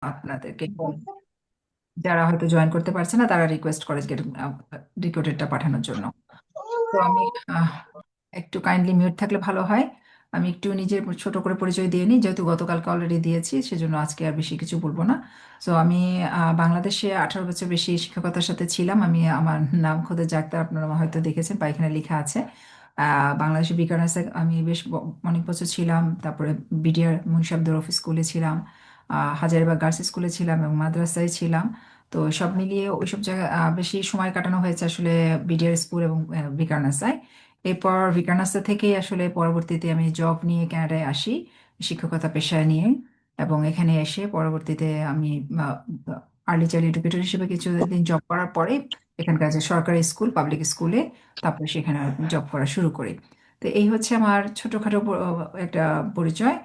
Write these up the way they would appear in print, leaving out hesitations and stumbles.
আপনাদেরকে যারা হয়তো জয়েন করতে পারছে না তারা রিকোয়েস্ট করে রিক্রুটেডটা পাঠানোর জন্য। তো আমি আহ, একটু কাইন্ডলি মিউট থাকলে ভালো হয়। আমি একটু নিজের ছোট করে পরিচয় দিয়ে নিই, যেহেতু গতকালকে অলরেডি দিয়েছি, সেজন্য আজকে আর বেশি কিছু বলবো না। সো আমি বাংলাদেশে 18 বছর বেশি শিক্ষকতার সাথে ছিলাম। আমি আমার নাম খোদে জাক্তার, আপনারা হয়তো দেখেছেন বা এখানে লেখা আছে। বাংলাদেশে বিকানেসে আমি বেশ অনেক বছর ছিলাম। তারপরে বিডিআর মুন্সি আব্দুর রফি স্কুলে ছিলাম, হাজারীবাগ গার্লস স্কুলে ছিলাম এবং মাদ্রাসায় ছিলাম। তো সব মিলিয়ে ওইসব জায়গায় বেশি সময় কাটানো হয়েছে আসলে বিডিআর স্কুল এবং বিকারনাসায়। এরপর বিকারনাসা থেকেই আসলে পরবর্তীতে আমি জব নিয়ে কানাডায় আসি, শিক্ষকতা পেশায় নিয়ে। এবং এখানে এসে পরবর্তীতে আমি আর্লি চাইল্ড এডুকেটর হিসেবে কিছুদিন জব করার পরে এখানকার যে সরকারি স্কুল, পাবলিক স্কুলে তারপরে সেখানে জব করা শুরু করি। তো এই হচ্ছে আমার ছোটখাটো একটা পরিচয়।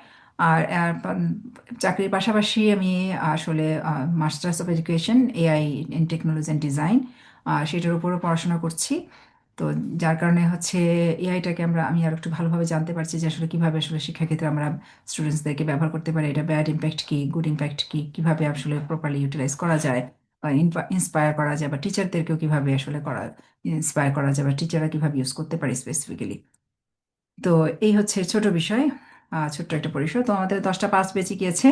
চাকরির পাশাপাশি আমি আসলে masters of education AI in technology and design সেটার উপরও পড়াশোনা করছি। তো যার কারণে হচ্ছে এআইটাকে আমি আর একটু ভালোভাবে জানতে পারছি যে আসলে কিভাবে আসলে শিক্ষাক্ষেত্রে আমরা স্টুডেন্টসদেরকে ব্যবহার করতে পারি, এটা ব্যাড ইম্প্যাক্ট কি, গুড ইম্প্যাক্ট কি, কিভাবে আসলে প্রপারলি ইউটিলাইজ করা যায় বা ইন্সপায়ার করা যায়, বা টিচারদেরকেও কিভাবে আসলে ইন্সপায়ার করা যায়, বা টিচাররা কিভাবে ইউজ করতে পারে স্পেসিফিক্যালি। তো এই হচ্ছে ছোট বিষয়, ছোট্ট একটা পরিসর। তো আমাদের 10টা 5 বেজে গিয়েছে।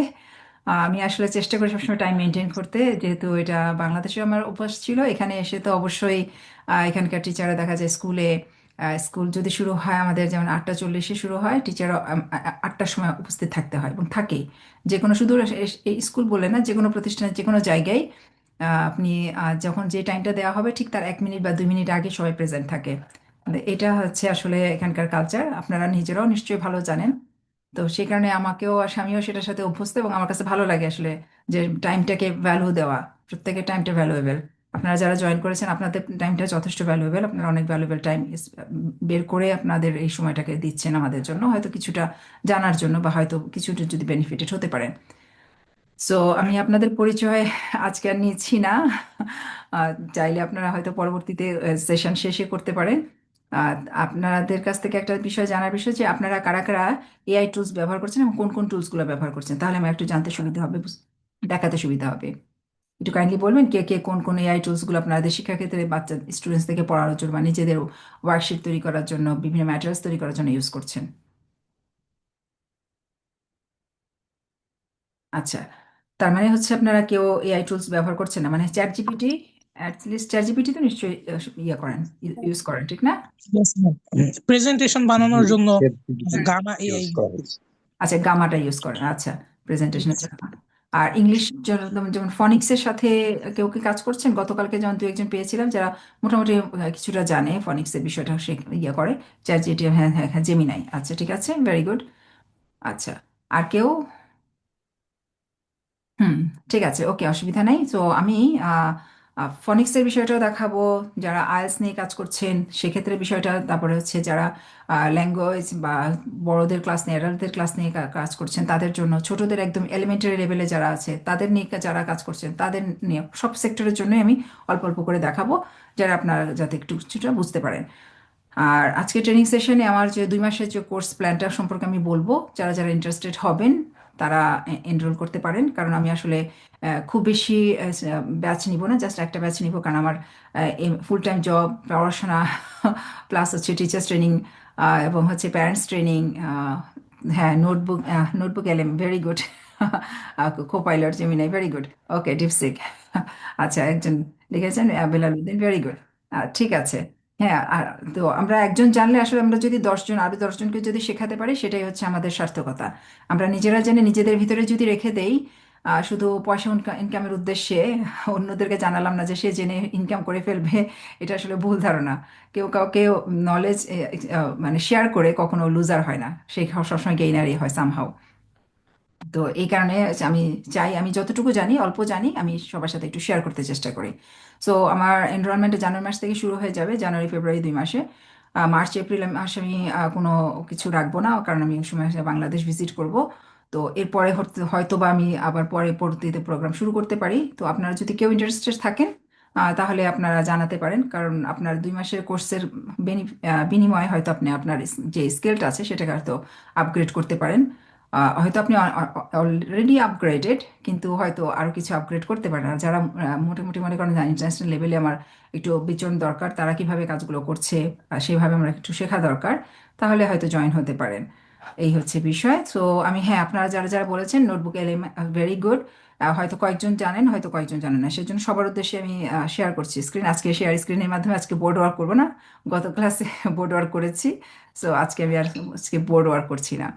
আমি আসলে চেষ্টা করি সবসময় টাইম মেনটেন করতে, যেহেতু এটা বাংলাদেশে আমার অভ্যাস ছিল। এখানে এসে তো অবশ্যই এখানকার টিচাররা দেখা যায় স্কুলে, স্কুল যদি শুরু হয় আমাদের যেমন 8টা 40-এ শুরু হয়, টিচাররা 8টার সময় উপস্থিত থাকতে হয় এবং থাকেই। যে কোনো শুধু এই স্কুল বলে না, যে কোনো প্রতিষ্ঠানের যে কোনো জায়গায় আপনি যখন যে টাইমটা দেওয়া হবে ঠিক তার 1 মিনিট বা 2 মিনিট আগে সবাই প্রেজেন্ট থাকে। এটা হচ্ছে আসলে এখানকার কালচার, আপনারা নিজেরাও নিশ্চয়ই ভালো জানেন। তো সেই কারণে আমাকেও আর আমিও সেটার সাথে অভ্যস্ত এবং আমার কাছে ভালো লাগে আসলে যে টাইমটাকে ভ্যালু দেওয়া। প্রত্যেকের টাইমটা ভ্যালুয়েবল। আপনারা যারা জয়েন করেছেন আপনাদের টাইমটা যথেষ্ট ভ্যালুয়েবল, আপনারা অনেক ভ্যালুয়েবল টাইম বের করে আপনাদের এই সময়টাকে দিচ্ছেন আমাদের জন্য, হয়তো কিছুটা জানার জন্য বা হয়তো কিছুটা যদি বেনিফিটেড হতে পারেন। সো আমি আপনাদের পরিচয় আজকে আর নিচ্ছি না। চাইলে আপনারা হয়তো পরবর্তীতে সেশন শেষে করতে পারেন। আর আপনাদের কাছ থেকে একটা বিষয় জানার বিষয় যে আপনারা কারা কারা এআই টুলস ব্যবহার করছেন এবং কোন কোন টুলসগুলো ব্যবহার করছেন, তাহলে আমার একটু জানতে সুবিধা হবে, দেখাতে সুবিধা হবে। একটু কাইন্ডলি বলবেন কে কে কোন কোন এআই টুলসগুলো আপনাদের শিক্ষাক্ষেত্রে বাচ্চা স্টুডেন্টস থেকে পড়ানোর জন্য বা নিজেদের ওয়ার্কশিট তৈরি করার জন্য, বিভিন্ন ম্যাটেরিয়ালস তৈরি করার জন্য ইউজ করছেন। আচ্ছা, তার মানে হচ্ছে আপনারা কেউ এআই টুলস ব্যবহার করছেন না, মানে chat GPT, at least chat GPT তো নিশ্চয়ই ইয়ে করেন, ইউজ করেন, ঠিক না? প্রেজেন্টেশন জি, বানানোর জন্য ChatGPT গামা ইউজ এআই। করে। আচ্ছা, গামাটা ইউজ করেন, আচ্ছা, প্রেজেন্টেশনের জন্য। আর ইংলিশ যেমন যেমন ফনিক্সের সাথে কেউ কি কাজ করছেন? গতকালকে যেমন দু একজন পেয়েছিলাম যারা মোটামুটি কিছুটা জানে ফনিক্সের বিষয়টা, সে ইয়ে করে। চ্যাট জিপিটি, হ্যাঁ হ্যাঁ হ্যাঁ, জেমিনাই, আচ্ছা ঠিক আছে, ভেরি গুড। আচ্ছা, আর কেউ? হুম, ঠিক আছে, ওকে, অসুবিধা নেই। তো আমি ফনিক্সের বিষয়টাও দেখাবো, যারা আইএলটিএস নিয়ে কাজ করছেন সেক্ষেত্রে বিষয়টা, তারপরে হচ্ছে যারা ল্যাঙ্গুয়েজ বা বড়দের ক্লাস নিয়ে, অ্যাডাল্টদের ক্লাস নিয়ে কাজ করছেন তাদের জন্য, ছোটদের একদম এলিমেন্টারি লেভেলে যারা আছে তাদের নিয়ে যারা কাজ করছেন তাদের নিয়ে, সব সেক্টরের জন্যই আমি অল্প অল্প করে দেখাবো, যারা আপনারা যাতে একটু কিছুটা বুঝতে পারেন। আর আজকে ট্রেনিং সেশনে আমার যে 2 মাসের যে কোর্স প্ল্যানটা সম্পর্কে আমি বলবো, যারা যারা ইন্টারেস্টেড হবেন তারা এনরোল করতে পারেন। কারণ আমি আসলে খুব বেশি ব্যাচ নিব না, জাস্ট একটা ব্যাচ নিব, কারণ আমার ফুল টাইম জব, পড়াশোনা প্লাস হচ্ছে টিচার্স ট্রেনিং এবং হচ্ছে প্যারেন্টস ট্রেনিং। হ্যাঁ, notebook, notebook LM, very good. Copilot Gemini, very good. Okay, DeepSeek. আচ্ছা, একজন লিখেছেন বেলালুদ্দিন, ভেরি গুড। ঠিক আছে। হ্যাঁ, আর তো আমরা একজন জানলে আসলে আমরা যদি 10 জন, আরো 10 জনকে যদি শেখাতে পারি সেটাই হচ্ছে আমাদের সার্থকতা। আমরা নিজেরা জেনে নিজেদের ভিতরে যদি রেখে দেই শুধু পয়সা ইনকামের উদ্দেশ্যে, অন্যদেরকে জানালাম না যে সে জেনে ইনকাম করে ফেলবে, এটা আসলে ভুল ধারণা। কেউ কাউকে নলেজ মানে শেয়ার করে কখনো লুজার হয় না, সে সবসময় গেইনারই হয় সামহাও। তো এই কারণে আমি চাই, আমি যতটুকু জানি, অল্প জানি, আমি সবার সাথে একটু শেয়ার করতে চেষ্টা করি। সো আমার এনরোলমেন্ট জানুয়ারি মাস থেকে শুরু হয়ে যাবে, জানুয়ারি ফেব্রুয়ারি 2 মাসে। মার্চ এপ্রিল মাসে আমি কোনো কিছু রাখবো না, কারণ আমি ওই সময় বাংলাদেশ ভিজিট করব। তো এরপরে হয়তো বা আমি আবার পরে পরবর্তীতে প্রোগ্রাম শুরু করতে পারি। তো আপনারা যদি কেউ ইন্টারেস্টেড থাকেন তাহলে আপনারা জানাতে পারেন, কারণ আপনার 2 মাসের কোর্সের বিনিময়ে হয়তো আপনি আপনার যে স্কিলটা আছে সেটাকে হয়তো আপগ্রেড করতে পারেন। হয়তো আপনি অলরেডি আপগ্রেডেড, কিন্তু হয়তো আরও কিছু আপগ্রেড করতে পারেন। আর যারা মোটামুটি মনে করেন ইন্টারন্যাশনাল লেভেলে আমার একটু বিচরণ দরকার, তারা কিভাবে কাজগুলো করছে সেভাবে আমরা একটু শেখা দরকার, তাহলে হয়তো জয়েন হতে পারেন। এই হচ্ছে বিষয়। তো আমি, হ্যাঁ, আপনারা যারা যারা বলেছেন নোটবুক এলিমেন্ট ভেরি গুড। হয়তো কয়েকজন জানেন, হয়তো কয়েকজন জানেন না, সেজন্য সবার উদ্দেশ্যে আমি শেয়ার করছি স্ক্রিন। আজকে শেয়ার স্ক্রিনের মাধ্যমে আজকে বোর্ড ওয়ার্ক করবো না, গত ক্লাসে বোর্ড ওয়ার্ক করেছি। সো আজকে আমি আর আজকে বোর্ড ওয়ার্ক করছি না।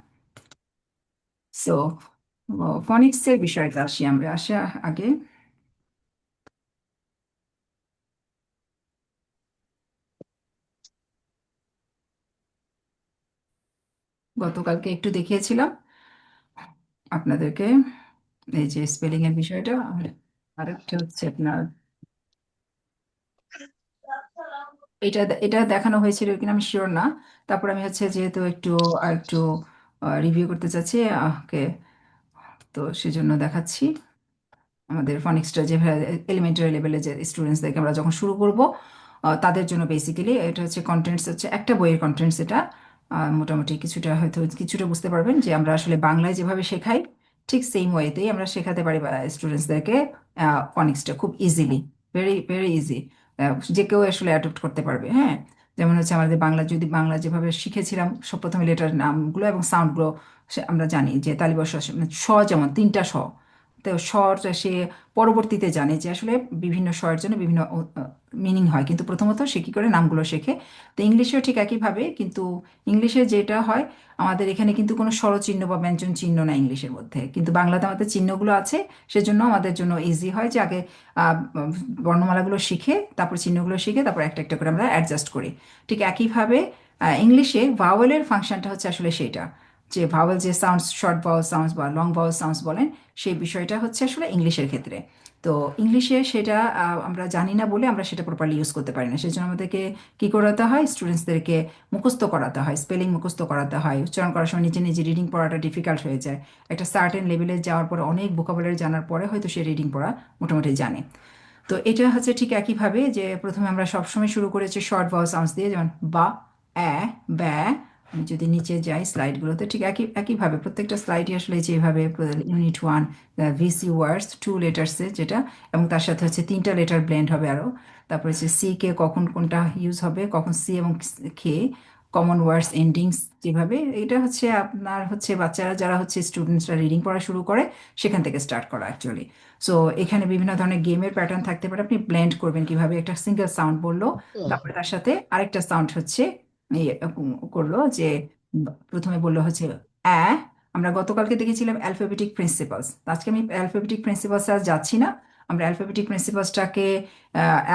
সো ফনিক্সের বিষয়টা আসি, আমরা আসা আগে গতকালকে একটু দেখিয়েছিলাম আপনাদেরকে এই যে স্পেলিং এর বিষয়টা। আর আরেকটা হচ্ছে আপনার, এটা এটা দেখানো হয়েছিল কিনা আমি শিওর না। তারপর আমি হচ্ছে যেহেতু একটু আর একটু রিভিউ করতে চাচ্ছি, ওকে, তো সেজন্য দেখাচ্ছি আমাদের ফনিক্সটা যে এলিমেন্টারি লেভেলে যে স্টুডেন্টসদেরকে আমরা যখন শুরু করব, তাদের জন্য বেসিক্যালি এটা হচ্ছে কন্টেন্টস, হচ্ছে একটা বইয়ের কন্টেন্টস এটা। মোটামুটি কিছুটা হয়তো কিছুটা বুঝতে পারবেন যে আমরা আসলে বাংলায় যেভাবে শেখাই ঠিক সেম ওয়েতেই আমরা শেখাতে পারি স্টুডেন্টসদেরকে ফনিক্সটা খুব ইজিলি, ভেরি ভেরি ইজি। যে কেউ আসলে অ্যাডপ্ট করতে পারবে। হ্যাঁ, যেমন হচ্ছে আমাদের বাংলা, যদি বাংলা যেভাবে শিখেছিলাম সব প্রথমে লেটার নামগুলো এবং সাউন্ডগুলো আমরা জানি যে তালিবর্ষ, স যেমন তিনটা স, তো স্বরটা সে পরবর্তীতে জানে যে আসলে বিভিন্ন স্বরের জন্য বিভিন্ন মিনিং হয়, কিন্তু প্রথমত সে কী করে নামগুলো শেখে। তো ইংলিশেও ঠিক একইভাবে, কিন্তু ইংলিশে যেটা হয়, আমাদের এখানে কিন্তু কোনো স্বরচিহ্ন বা ব্যঞ্জন চিহ্ন না ইংলিশের মধ্যে, কিন্তু বাংলাতে আমাদের চিহ্নগুলো আছে। সেজন্য আমাদের জন্য ইজি হয় যে আগে বর্ণমালাগুলো শিখে তারপর চিহ্নগুলো শিখে তারপর একটা একটা করে আমরা অ্যাডজাস্ট করি। ঠিক একইভাবে ইংলিশে ভাওয়েলের ফাংশনটা হচ্ছে আসলে সেটা, যে ভাওয়েল, যে সাউন্ডস, শর্ট ভাওয়েল সাউন্ডস বা লং ভাওয়েল সাউন্ডস বলেন, সেই বিষয়টা হচ্ছে আসলে ইংলিশের ক্ষেত্রে। তো ইংলিশে সেটা আমরা জানি না বলে আমরা সেটা প্রপারলি ইউজ করতে পারি না। সেই জন্য আমাদেরকে কী করাতে হয়, স্টুডেন্টসদেরকে মুখস্থ করাতে হয়, স্পেলিং মুখস্থ করাতে হয়। উচ্চারণ করার সময় নিজে নিজে রিডিং পড়াটা ডিফিকাল্ট হয়ে যায়। একটা সার্টেন লেভেলে যাওয়ার পরে অনেক ভোকাবুলারি জানার পরে হয়তো সে রিডিং পড়া মোটামুটি জানে। তো এটা হচ্ছে ঠিক একইভাবে যে প্রথমে আমরা সবসময় শুরু করেছি শর্ট ভাওয়েল সাউন্ডস দিয়ে, যেমন বা, অ্যা, ব্যা। আমি যদি নিচে যাই স্লাইডগুলোতে, ঠিক একইভাবে প্রত্যেকটা স্লাইডই আসলে যেভাবে ইউনিট ওয়ান ভিসি ওয়ার্ডস 2 লেটার্সে যেটা, এবং তার সাথে হচ্ছে 3টা লেটার ব্লেন্ড হবে আরও। তারপরে হচ্ছে সি কে কখন কোনটা ইউজ হবে, কখন সি এবং খে, কমন ওয়ার্ডস এন্ডিংস যেভাবে, এটা হচ্ছে আপনার হচ্ছে বাচ্চারা যারা হচ্ছে স্টুডেন্টসরা রিডিং পড়া শুরু করে সেখান থেকে স্টার্ট করা অ্যাকচুয়ালি। সো এখানে বিভিন্ন ধরনের গেমের প্যাটার্ন থাকতে পারে, আপনি ব্লেন্ড করবেন কিভাবে। একটা সিঙ্গেল সাউন্ড বললো, তারপরে তার সাথে আরেকটা সাউন্ড হচ্ছে করলো যে প্রথমে বললো হচ্ছে অ্যা। আমরা গতকালকে দেখেছিলাম অ্যালফাবেটিক প্রিন্সিপালস, আজকে আমি অ্যালফাবেটিক প্রিন্সিপালস আর যাচ্ছি না। আমরা অ্যালফাবেটিক প্রিন্সিপালসটাকে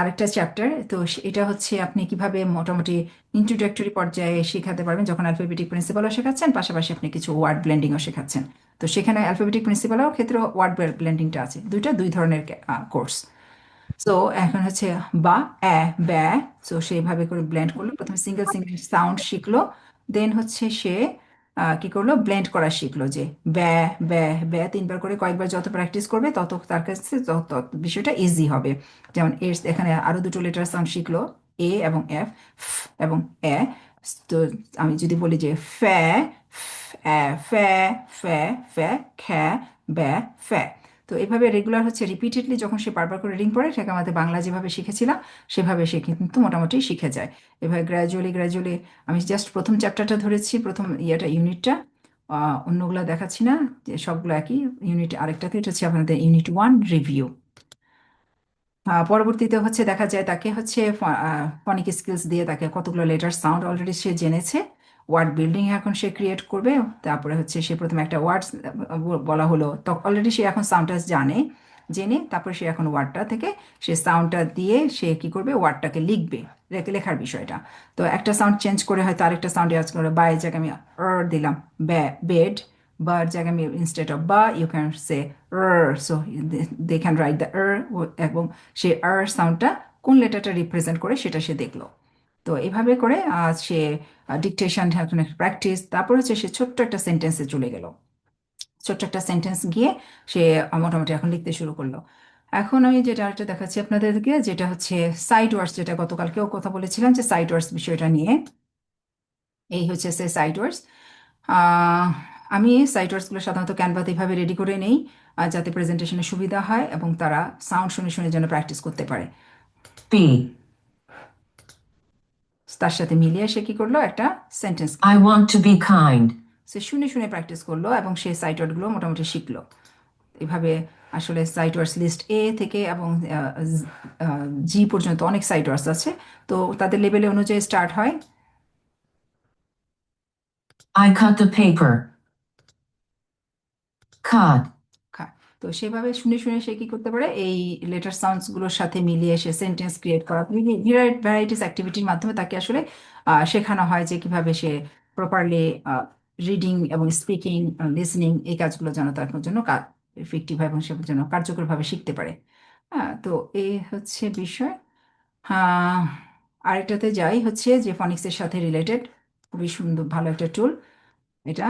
আরেকটা চ্যাপ্টার, তো এটা হচ্ছে আপনি কিভাবে মোটামুটি ইন্ট্রোডাক্টরি পর্যায়ে শেখাতে পারবেন, যখন অ্যালফাবেটিক প্রিন্সিপালও শেখাচ্ছেন পাশাপাশি আপনি কিছু ওয়ার্ড ব্লেন্ডিংও শেখাচ্ছেন। তো সেখানে অ্যালফাবেটিক প্রিন্সিপালও ক্ষেত্রে ওয়ার্ড ব্লেন্ডিংটা আছে, দুই ধরনের কোর্স। সো এখন হচ্ছে বা, ব্যা। সো সেইভাবে করে ব্লেন্ড করলো, প্রথমে সিঙ্গেল সিঙ্গেল সাউন্ড শিখলো, দেন হচ্ছে সে কি করলো, ব্লেন্ড করা শিখলো যে ব্যা, ব্যা, ব্যা 3বার করে কয়েকবার যত প্র্যাকটিস করবে তত তার কাছে তত বিষয়টা ইজি হবে। যেমন এর এখানে আরো 2টো লেটার সাউন্ড শিখলো, এ এবং এফ, এবং এ। তো আমি যদি বলি যে ফ্যা, ফ্যা, ফ্যা, ফ্যা, খ্যা, ব্যা, ফ্যা। তো এভাবে রেগুলার হচ্ছে রিপিটেডলি যখন সে বারবার করে রিডিং পড়ে, সেটাকে আমাদের বাংলা যেভাবে শিখেছিলাম সেভাবে সে কিন্তু মোটামুটি শিখে যায়। এভাবে গ্র্যাজুয়ালি গ্র্যাজুয়ালি, আমি জাস্ট প্রথম চ্যাপ্টারটা ধরেছি, প্রথম ইউনিটটা, অন্যগুলো দেখাচ্ছি না, যে সবগুলো একই ইউনিট। আরেকটাতে এটা হচ্ছে আপনাদের ইউনিট ওয়ান রিভিউ। পরবর্তীতে হচ্ছে দেখা যায় তাকে হচ্ছে ফনিক স্কিলস দিয়ে তাকে কতগুলো লেটার সাউন্ড অলরেডি সে জেনেছে, ওয়ার্ড বিল্ডিং এখন সে ক্রিয়েট করবে। তারপরে হচ্ছে সে প্রথমে একটা ওয়ার্ড বলা হলো, তো অলরেডি সে এখন সাউন্ডটা জানে, জেনে তারপরে সে এখন ওয়ার্ডটা থেকে সে সাউন্ডটা দিয়ে সে কি করবে, ওয়ার্ডটাকে লিখবে, লেখার বিষয়টা। তো একটা সাউন্ড চেঞ্জ করে হয়তো আরেকটা সাউন্ড ইউজ করে, বা এর জায়গায় আমি দিলাম বেড, বা এর জায়গায় আমি ইনস্টেড অফ বা you can say so they can write the এবং সে সাউন্ডটা কোন লেটারটা রিপ্রেজেন্ট করে সেটা সে দেখলো। তো এভাবে করে সে ডিকটেশন এখন প্র্যাকটিস, তারপর হচ্ছে সে ছোট্ট একটা সেন্টেন্সে চলে গেল, ছোট্ট একটা সেন্টেন্স গিয়ে সে মোটামুটি এখন লিখতে শুরু করলো। এখন আমি যেটা আরেকটা দেখাচ্ছি আপনাদেরকে, যেটা হচ্ছে সাইড ওয়ার্ডস, যেটা গতকালকেও কথা বলেছিলাম যে সাইড ওয়ার্ডস বিষয়টা নিয়ে। এই হচ্ছে সে সাইড ওয়ার্ডস। আমি সাইট ওয়ার্কসগুলো সাধারণত ক্যানভাতে এভাবে রেডি করে নেই, যাতে প্রেজেন্টেশনে সুবিধা হয় এবং তারা সাউন্ড শুনে শুনে যেন প্র্যাকটিস করতে পারে। B. তার সাথে মিলিয়ে সে কি করলো, একটা sentence I want to be kind. সে শুনে শুনে প্র্যাকটিস করলো এবং সে সাইট ওয়ার্ডগুলো মোটামুটি শিখলো। এভাবে আসলে সাইট ওয়ার্ডস লিস্ট এ থেকে এবং জি পর্যন্ত অনেক সাইট ওয়ার্ডস আছে, তো তাদের লেভেলে অনুযায়ী স্টার্ট হয়। I cut the paper. Cut. তো সেভাবে শুনে শুনে সে কি করতে পারে, এই লেটার সাউন্ডস গুলোর সাথে মিলিয়ে সে সেন্টেন্স ক্রিয়েট করা, ভ্যারাইটিস অ্যাক্টিভিটির মাধ্যমে তাকে আসলে শেখানো হয় যে কিভাবে সে প্রপারলি রিডিং এবং স্পিকিং, লিসনিং এই কাজগুলো যেন তার জন্য এফেক্টিভ হয় এবং সে যেন কার্যকরভাবে শিখতে পারে। হ্যাঁ, তো এই হচ্ছে বিষয়। আহ, আরেকটাতে যাই, হচ্ছে যে ফনিক্সের সাথে রিলেটেড খুবই সুন্দর ভালো একটা টুল এটা,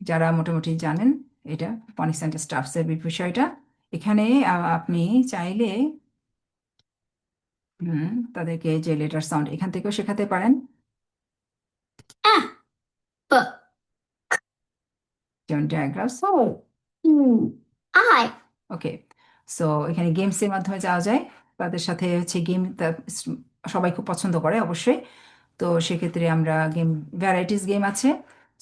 যারা মোটামুটি জানেন এটা ফনিক্স অ্যান্ড স্টাফসের বিষয়টা। এখানে আপনি চাইলে তাদেরকে যে লেটার সাউন্ড এখান থেকেও শেখাতে পারেন, Ah, but যেমন ডায়াগ্রাফস। I. ওকে, সো এখানে গেমসের মাধ্যমে যাওয়া যায়, তাদের সাথে হচ্ছে গেম সবাই খুব পছন্দ করে অবশ্যই। তো সেক্ষেত্রে আমরা গেম, ভ্যারাইটিস গেম আছে।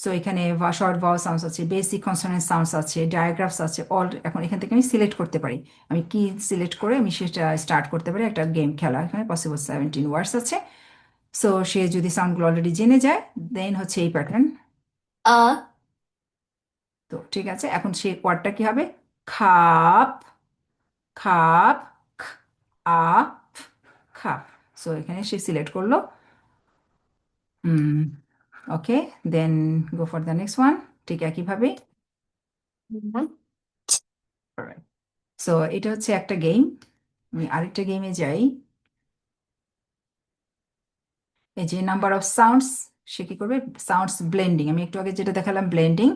সো এখানে শর্ট ভাওয়াল সাউন্ডস আছে, বেসিক কনসোনেন্ট সাউন্ডস আছে, ডায়াগ্রাফস আছে, অল। এখন এখান থেকে আমি সিলেক্ট করতে পারি, আমি কি সিলেক্ট করে আমি সেটা স্টার্ট করতে পারি একটা গেম খেলা। এখানে পসিবল 17 ওয়ার্ডস আছে। সো সে যদি সাউন্ডগুলো অলরেডি জেনে যায়, দেন হচ্ছে এই প্যাটার্ন। Uh. তো ঠিক আছে, এখন সে ওয়ার্ডটা কি হবে, খাপ, খাপ, আপ, খাপ। সো এখানে সে সিলেক্ট করলো। Okay, then go for the next one, ঠিক একইভাবে। সো এটা হচ্ছে একটা গেম। আমি আরেকটা গেমে যাই। এই যে নাম্বার অফ সাউন্ডস, সে কি করবে, সাউন্ডস ব্লেন্ডিং, আমি একটু আগে যেটা দেখালাম blending,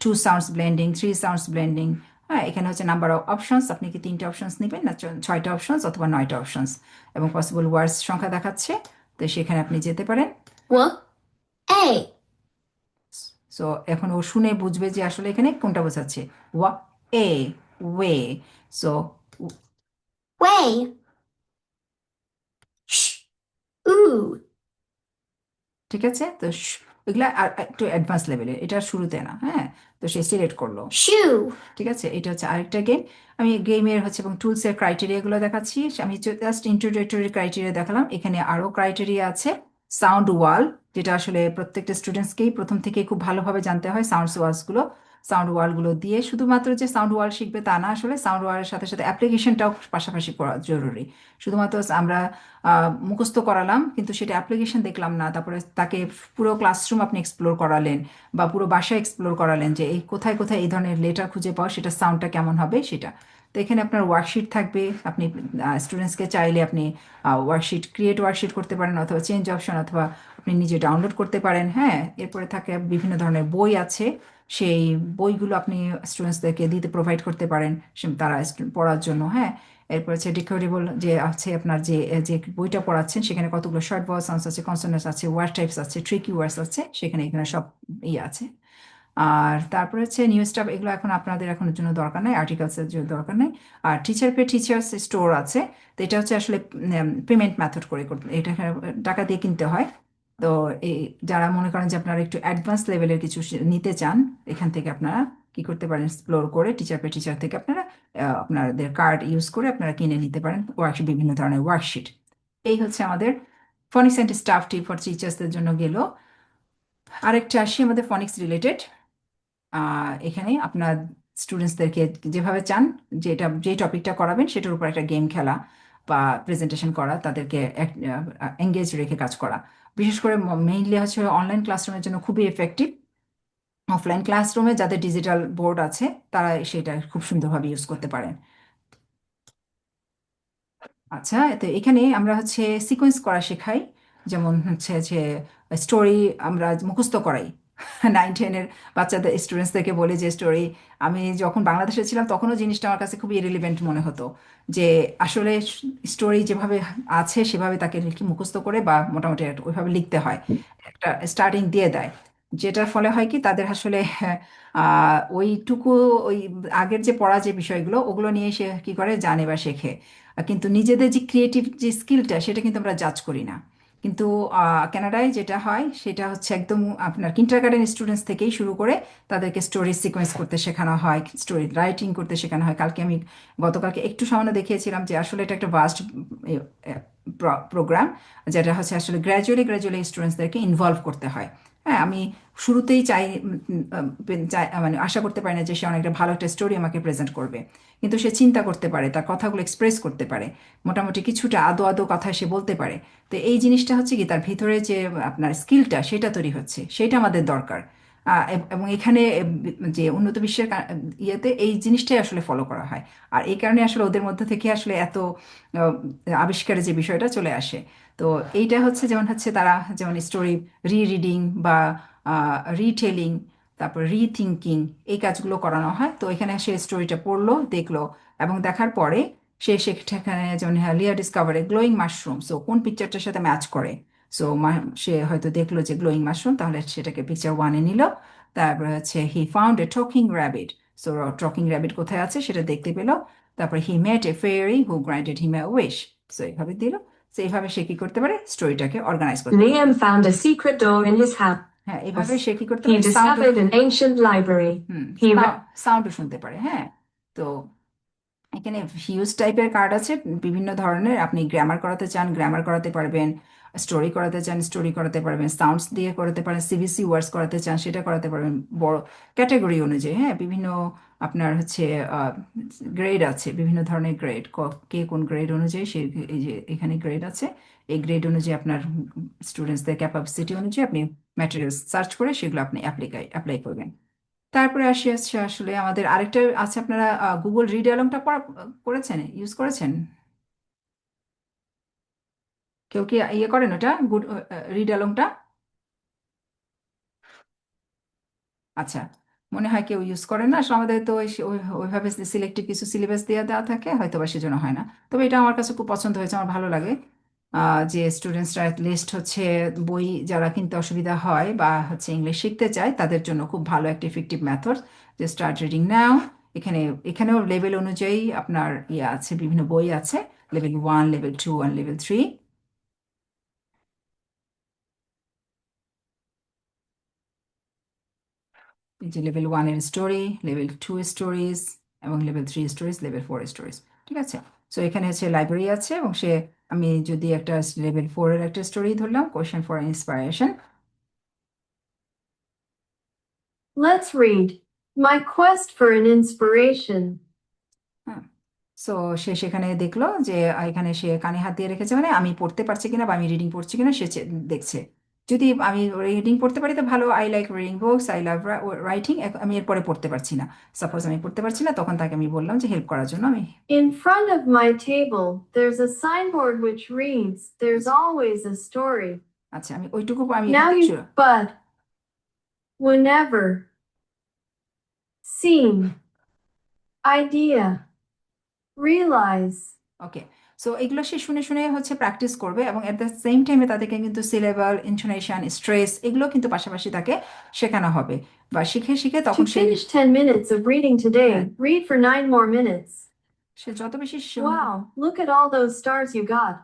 2 sounds blending, 3 sounds blending. হ্যাঁ, এখানে হচ্ছে নাম্বার অফ অপশনস, আপনি কি 3টে অপশনস নেবেন না 6টা অপশনস অথবা 9টা অপশনস, এবং পসিবল ওয়ার্ডস সংখ্যা দেখাচ্ছে। তো সেখানে আপনি যেতে পারেন। What? A. সো এখন ও শুনে বুঝবে যে আসলে এখানে কোনটা বোঝাচ্ছে, ওয়া, a, way. So Way. Sh. Ooh. ঠিক আছে, তো এগুলা আর একটু অ্যাডভান্স লেভেলের, এটা শুরুতে না। হ্যাঁ, তো সে সিলেক্ট করলো। Shoe. ঠিক আছে, এটা হচ্ছে আরেকটা গেম। আমি গেমের হচ্ছে এবং টুলসের ক্রাইটেরিয়াগুলো দেখাচ্ছি। আমি জাস্ট ইন্ট্রোডাক্টরি ক্রাইটেরিয়া দেখালাম, এখানে আরও ক্রাইটেরিয়া আছে। সাউন্ড ওয়াল, যেটা আসলে প্রত্যেকটা স্টুডেন্টসকেই প্রথম থেকে খুব ভালোভাবে জানতে হয়। সাউন্ড ওয়ালগুলো দিয়ে শুধুমাত্র যে সাউন্ড ওয়াল শিখবে তা না, আসলে সাউন্ড ওয়ালের সাথে সাথে অ্যাপ্লিকেশনটাও পাশাপাশি করা জরুরি। শুধুমাত্র আমরা মুখস্থ করালাম কিন্তু সেটা অ্যাপ্লিকেশন দেখলাম না, তারপরে তাকে পুরো ক্লাসরুম আপনি এক্সপ্লোর করালেন বা পুরো বাসা এক্সপ্লোর করালেন যে এই কোথায় কোথায় এই ধরনের লেটার খুঁজে পাওয়া, সেটা সাউন্ডটা কেমন হবে সেটা। তো এখানে আপনার ওয়ার্কশিট থাকবে, আপনি স্টুডেন্টসকে চাইলে আপনি ক্রিয়েট ওয়ার্কশিট করতে পারেন, অথবা চেঞ্জ অপশন, অথবা আপনি নিজে ডাউনলোড করতে পারেন। হ্যাঁ, এরপরে থাকে বিভিন্ন ধরনের বই আছে, সেই বইগুলো আপনি স্টুডেন্টসদেরকে দিতে প্রোভাইড করতে পারেন তারা পড়ার জন্য। হ্যাঁ, এরপর হচ্ছে ডিকোডেবল যে আছে, আপনার যে যে বইটা পড়াচ্ছেন সেখানে কতগুলো শর্ট ভাওয়াল সাউন্ডস আছে, কনসোনেন্টস আছে, ওয়ার্ড টাইপস আছে, ট্রিকি ওয়ার্ডস আছে, সেখানে এখানে সব ইয়ে আছে। আর তারপরে হচ্ছে নিউ স্টাফ, এগুলো এখন আপনাদের এখনের জন্য দরকার নাই, আর্টিকেলসের জন্য দরকার নেই। আর টিচার পে টিচার্স স্টোর আছে, তো এটা হচ্ছে আসলে পেমেন্ট মেথড করে করতে, এটা টাকা দিয়ে কিনতে হয়। তো এই যারা মনে করেন যে আপনারা একটু অ্যাডভান্স লেভেলের কিছু নিতে চান, এখান থেকে আপনারা কি করতে পারেন, এক্সপ্লোর করে টিচার পে টিচার থেকে আপনারা আপনাদের কার্ড ইউজ করে আপনারা কিনে নিতে পারেন ওয়ার্কশিট, বিভিন্ন ধরনের ওয়ার্কশিট। এই হচ্ছে আমাদের phonics and stuff tip for টিচার্সদের জন্য গেল। আরেকটা আসি আমাদের ফনিক্স রিলেটেড। এখানে আপনার স্টুডেন্টসদেরকে যেভাবে চান, যে টপিকটা করাবেন সেটার উপর একটা গেম খেলা বা প্রেজেন্টেশন করা, তাদেরকে এঙ্গেজ রেখে কাজ করা। বিশেষ করে মেইনলি হচ্ছে অনলাইন ক্লাসরুমের জন্য খুবই এফেক্টিভ। অফলাইন ক্লাসরুমে যাদের ডিজিটাল বোর্ড আছে তারা সেটা খুব সুন্দরভাবে ইউজ করতে পারেন। আচ্ছা, তো এখানে আমরা হচ্ছে সিকোয়েন্স করা শেখাই, যেমন হচ্ছে যে স্টোরি আমরা মুখস্থ করাই। 9-10-এর বাচ্চাদের স্টুডেন্টসদেরকে বলি যে স্টোরি, আমি যখন বাংলাদেশে ছিলাম তখনও জিনিসটা আমার কাছে খুবই ইরেলিভেন্ট মনে হতো, যে আসলে স্টোরি যেভাবে আছে সেভাবে তাকে মুখস্থ করে বা মোটামুটি ওইভাবে লিখতে হয়, একটা স্টার্টিং দিয়ে দেয়। যেটার ফলে হয় কি তাদের আসলে ওইটুকু ওই আগের যে পড়া যে বিষয়গুলো ওগুলো নিয়ে সে কি করে জানে বা শেখে, কিন্তু নিজেদের যে ক্রিয়েটিভ যে স্কিলটা সেটা কিন্তু আমরা জাজ করি না। কিন্তু কানাডায় যেটা হয় সেটা হচ্ছে একদম আপনার কিন্ডারগার্টেন স্টুডেন্টস থেকেই শুরু করে তাদেরকে স্টোরি সিকোয়েন্স করতে শেখানো হয়, স্টোরি রাইটিং করতে শেখানো হয়। গতকালকে একটু সামান্য দেখিয়েছিলাম যে আসলে এটা একটা ভাস্ট প্রোগ্রাম, যেটা হচ্ছে আসলে গ্র্যাজুয়ালি স্টুডেন্টসদেরকে ইনভলভ করতে হয়। হ্যাঁ, আমি শুরুতেই মানে আশা করতে পারি না যে সে অনেকটা ভালো একটা স্টোরি আমাকে প্রেজেন্ট করবে, কিন্তু সে চিন্তা করতে পারে, তার কথাগুলো এক্সপ্রেস করতে পারে, মোটামুটি কিছুটা আদো আদো কথা সে বলতে পারে। তো এই জিনিসটা হচ্ছে কি তার ভিতরে যে আপনার স্কিলটা সেটা তৈরি হচ্ছে, সেটা আমাদের দরকার। এবং এখানে যে উন্নত বিশ্বের ইয়েতে এই জিনিসটাই আসলে ফলো করা হয়। আর এই কারণে আসলে ওদের মধ্যে থেকে আসলে এত আহ, আবিষ্কারের যে বিষয়টা চলে আসে। তো এইটা হচ্ছে যেমন হচ্ছে তারা যেমন স্টোরি রিডিং বা রিটেলিং, তারপর রিথিঙ্কিং, এই কাজগুলো করানো হয়। তো এখানে সে স্টোরিটা পড়লো, দেখলো, এবং দেখার পরে সে সেখানে যেমন লিয়া ডিসকভারে গ্লোয়িং মাশরুম, সো কোন পিকচারটার সাথে ম্যাচ করে। সো সে হয়তো দেখলো যে গ্লোয়িং মাশরুম, তাহলে সেটাকে পিকচার ওয়ানে নিল। তারপরে হচ্ছে he found a talking rabbit, so talking rabbit কোথায় আছে সেটা দেখতে পেলো। তারপরে he met a fairy who granted him a wish, so এইভাবে দিল। তো এইভাবে সে কি করতে পারে, স্টোরিটাকে অর্গানাইজ করতে পারে। Liam found a secret door in his house. হ্যাঁ, এইভাবে সে কি করতে He পারে, discovered an ancient library. He read সাউন্ডও শুনতে পারে। হ্যাঁ, তো এখানে হিউজ টাইপের কার্ড আছে, বিভিন্ন ধরনের। আপনি গ্রামার করাতে চান গ্রামার করাতে পারবেন, স্টোরি করাতে চান স্টোরি করাতে পারবেন, সাউন্ডস দিয়ে করাতে পারেন, সিবিসি ওয়ার্ডস করাতে চান সেটা করাতে পারবেন, বড় ক্যাটাগরি অনুযায়ী। হ্যাঁ, বিভিন্ন আপনার হচ্ছে গ্রেড আছে, বিভিন্ন ধরনের গ্রেড, কে কোন গ্রেড অনুযায়ী সে, এই যে এখানে গ্রেড আছে, এই গ্রেড অনুযায়ী আপনার স্টুডেন্টসদের ক্যাপাসিটি অনুযায়ী আপনি ম্যাটেরিয়ালস সার্চ করে সেগুলো আপনি অ্যাপ্লাই করবেন। তারপরে আসছে আসলে আমাদের আরেকটা আছে, আপনারা গুগল রিড অ্যালংটা করেছেন, ইউজ করেছেন? কেউ কি ইয়ে করেন ওটা, গুড রিড অ্যালংটা? আচ্ছা, মনে হয় কেউ ইউজ করেন না আসলে। আমাদের তো ওইভাবে সিলেক্টিভ কিছু সিলেবাস দেওয়া দেওয়া থাকে, হয়তো বা সেজন্য হয় না। তবে এটা আমার কাছে খুব পছন্দ হয়েছে, আমার ভালো লাগে। যে স্টুডেন্টসরা লিস্ট হচ্ছে বই যারা কিনতে অসুবিধা হয় বা হচ্ছে ইংলিশ শিখতে চায় তাদের জন্য খুব ভালো একটা ইফেক্টিভ মেথড, যে স্টার্ট রিডিং নাও। এখানে এখানেও লেভেল অনুযায়ী আপনার ইয়ে আছে, বিভিন্ন বই আছে, লেভেল 1, লেভেল 2 আর লেভেল 3। এই যে লেভেল 1 এর স্টোরি, লেভেল 2 স্টোরিজ, এবং লেভেল 3 স্টোরিজ, লেভেল 4 স্টোরিজ। ঠিক আছে, সো এখানে হচ্ছে লাইব্রেরি আছে, এবং সে, আমি যদি একটা লেভেল 4 এর একটা স্টোরি ধরলাম, question for inspiration. Let's read. My quest for an inspiration. হ্যাঁ, সো সে সেখানে দেখলো যে এখানে সে কানে হাত দিয়ে রেখেছে, মানে আমি পড়তে পারছি কিনা বা আমি রিডিং পড়ছি কিনা সে দেখছে। যদি আমি রিডিং পড়তে পারি তো ভালো, I like reading books, I love writing. আমি এরপরে পড়তে পারছি না, সাপোজ আমি পড়তে পারছি না, তখন তাকে আমি বললাম যে হেল্প করার জন্য আমি। In front of my table, there's a signboard which reads, There's always a story. আচ্ছা, আমি ওইটুকু আমি Now you, but whenever, scene, idea, realize. Okay, so এগুলো সে শুনে শুনে হচ্ছে প্র্যাকটিস করবে, এবং এট দ্য সেম টাইমে তাদেরকে কিন্তু সিলেবাল, ইন্টোনেশন, স্ট্রেস, এগুলো কিন্তু পাশাপাশি তাকে শেখানো হবে। বা শিখে শিখে To তখন সে finish 10 minutes of reading today, read for 9 more minutes. সে যত বেশি Wow, look at all those stars you got.